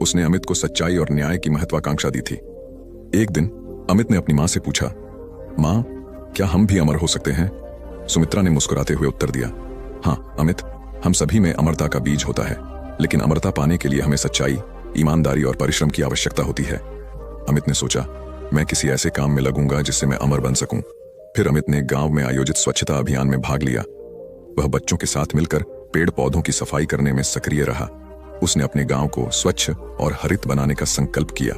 उसने अमित को सच्चाई और न्याय की महत्वाकांक्षा दी थी। एक दिन अमित ने अपनी मां से पूछा, मां, क्या हम भी अमर हो सकते हैं? सुमित्रा ने मुस्कुराते हुए उत्तर दिया, हाँ अमित, हम सभी में अमरता का बीज होता है, लेकिन अमरता पाने के लिए हमें सच्चाई, ईमानदारी और परिश्रम की आवश्यकता होती है। अमित ने सोचा, मैं किसी ऐसे काम में लगूंगा जिससे मैं अमर बन सकूं। फिर अमित ने गांव में आयोजित स्वच्छता अभियान में भाग लिया। वह बच्चों के साथ मिलकर पेड़ पौधों की सफाई करने में सक्रिय रहा। उसने अपने गांव को स्वच्छ और हरित बनाने का संकल्प किया।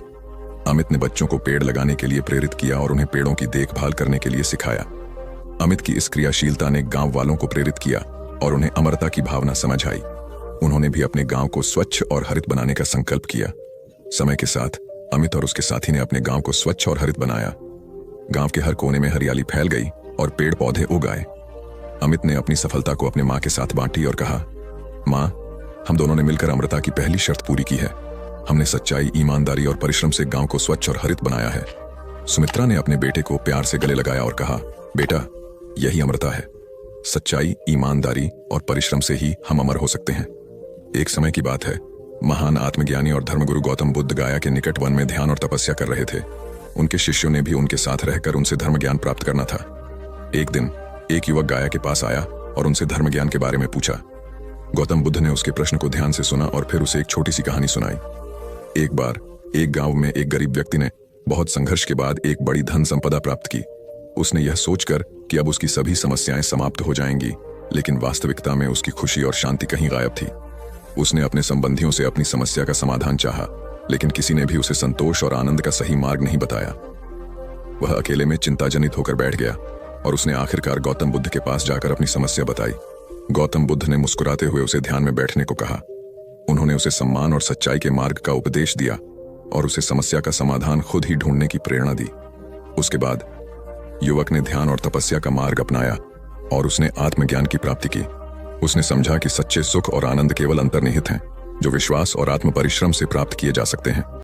अमित ने बच्चों को पेड़ लगाने के लिए प्रेरित किया और उन्हें पेड़ों की देखभाल करने के लिए सिखाया। अमित की इस क्रियाशीलता ने गांव वालों को प्रेरित किया और उन्हें अमरता की भावना समझ आई। उन्होंने भी अपने गांव को स्वच्छ और हरित बनाने का संकल्प किया। समय के साथ अमित और उसके साथी ने अपने गांव को स्वच्छ और हरित बनाया। गांव के हर कोने में हरियाली फैल गई और पेड़ पौधे उग आए। अमित ने अपनी सफलता को अपने मां के साथ बांटी और कहा, मां, हम दोनों ने मिलकर अमरता की पहली शर्त पूरी की है। हमने सच्चाई, ईमानदारी और परिश्रम से गांव को स्वच्छ और हरित बनाया है। सुमित्रा ने अपने बेटे को प्यार से गले लगाया और कहा, बेटा, यही अमरता है। सच्चाई, ईमानदारी और परिश्रम से ही हम अमर हो सकते हैं। एक समय की बात है, महान आत्मज्ञानी और धर्मगुरु गौतम बुद्ध गाया के निकट वन में ध्यान और तपस्या कर रहे थे। उनके शिष्यों ने भी उनके साथ रहकर उनसे धर्म ज्ञान प्राप्त करना था। एक दिन एक युवक गाया के पास आया और उनसे धर्म ज्ञान के बारे में पूछा। गौतम बुद्ध ने उसके प्रश्न को ध्यान से सुना और फिर उसे एक छोटी सी कहानी सुनाई। एक बार एक गांव में एक गरीब व्यक्ति ने बहुत संघर्ष के बाद एक बड़ी धन संपदा प्राप्त की। उसने यह सोचकर कि अब उसकी सभी समस्याएं समाप्त हो जाएंगी, लेकिन वास्तविकता में उसकी खुशी और शांति कहीं गायब थी। उसने अपने संबंधियों से अपनी समस्या का समाधान चाहा, लेकिन किसी ने भी उसे संतोष और आनंद का सही मार्ग नहीं बताया। वह अकेले में चिंताजनित होकर बैठ गया और उसने आखिरकार गौतम बुद्ध के पास जाकर अपनी समस्या बताई। गौतम बुद्ध ने मुस्कुराते हुए उसे ध्यान में बैठने को कहा। उन्होंने उसे सम्मान और सच्चाई के मार्ग का उपदेश दिया और उसे समस्या का समाधान खुद ही ढूंढने की प्रेरणा दी। उसके बाद युवक ने ध्यान और तपस्या का मार्ग अपनाया और उसने आत्मज्ञान की प्राप्ति की। उसने समझा कि सच्चे सुख और आनंद केवल अंतर्निहित हैं, जो विश्वास और आत्म परिश्रम से प्राप्त किए जा सकते हैं।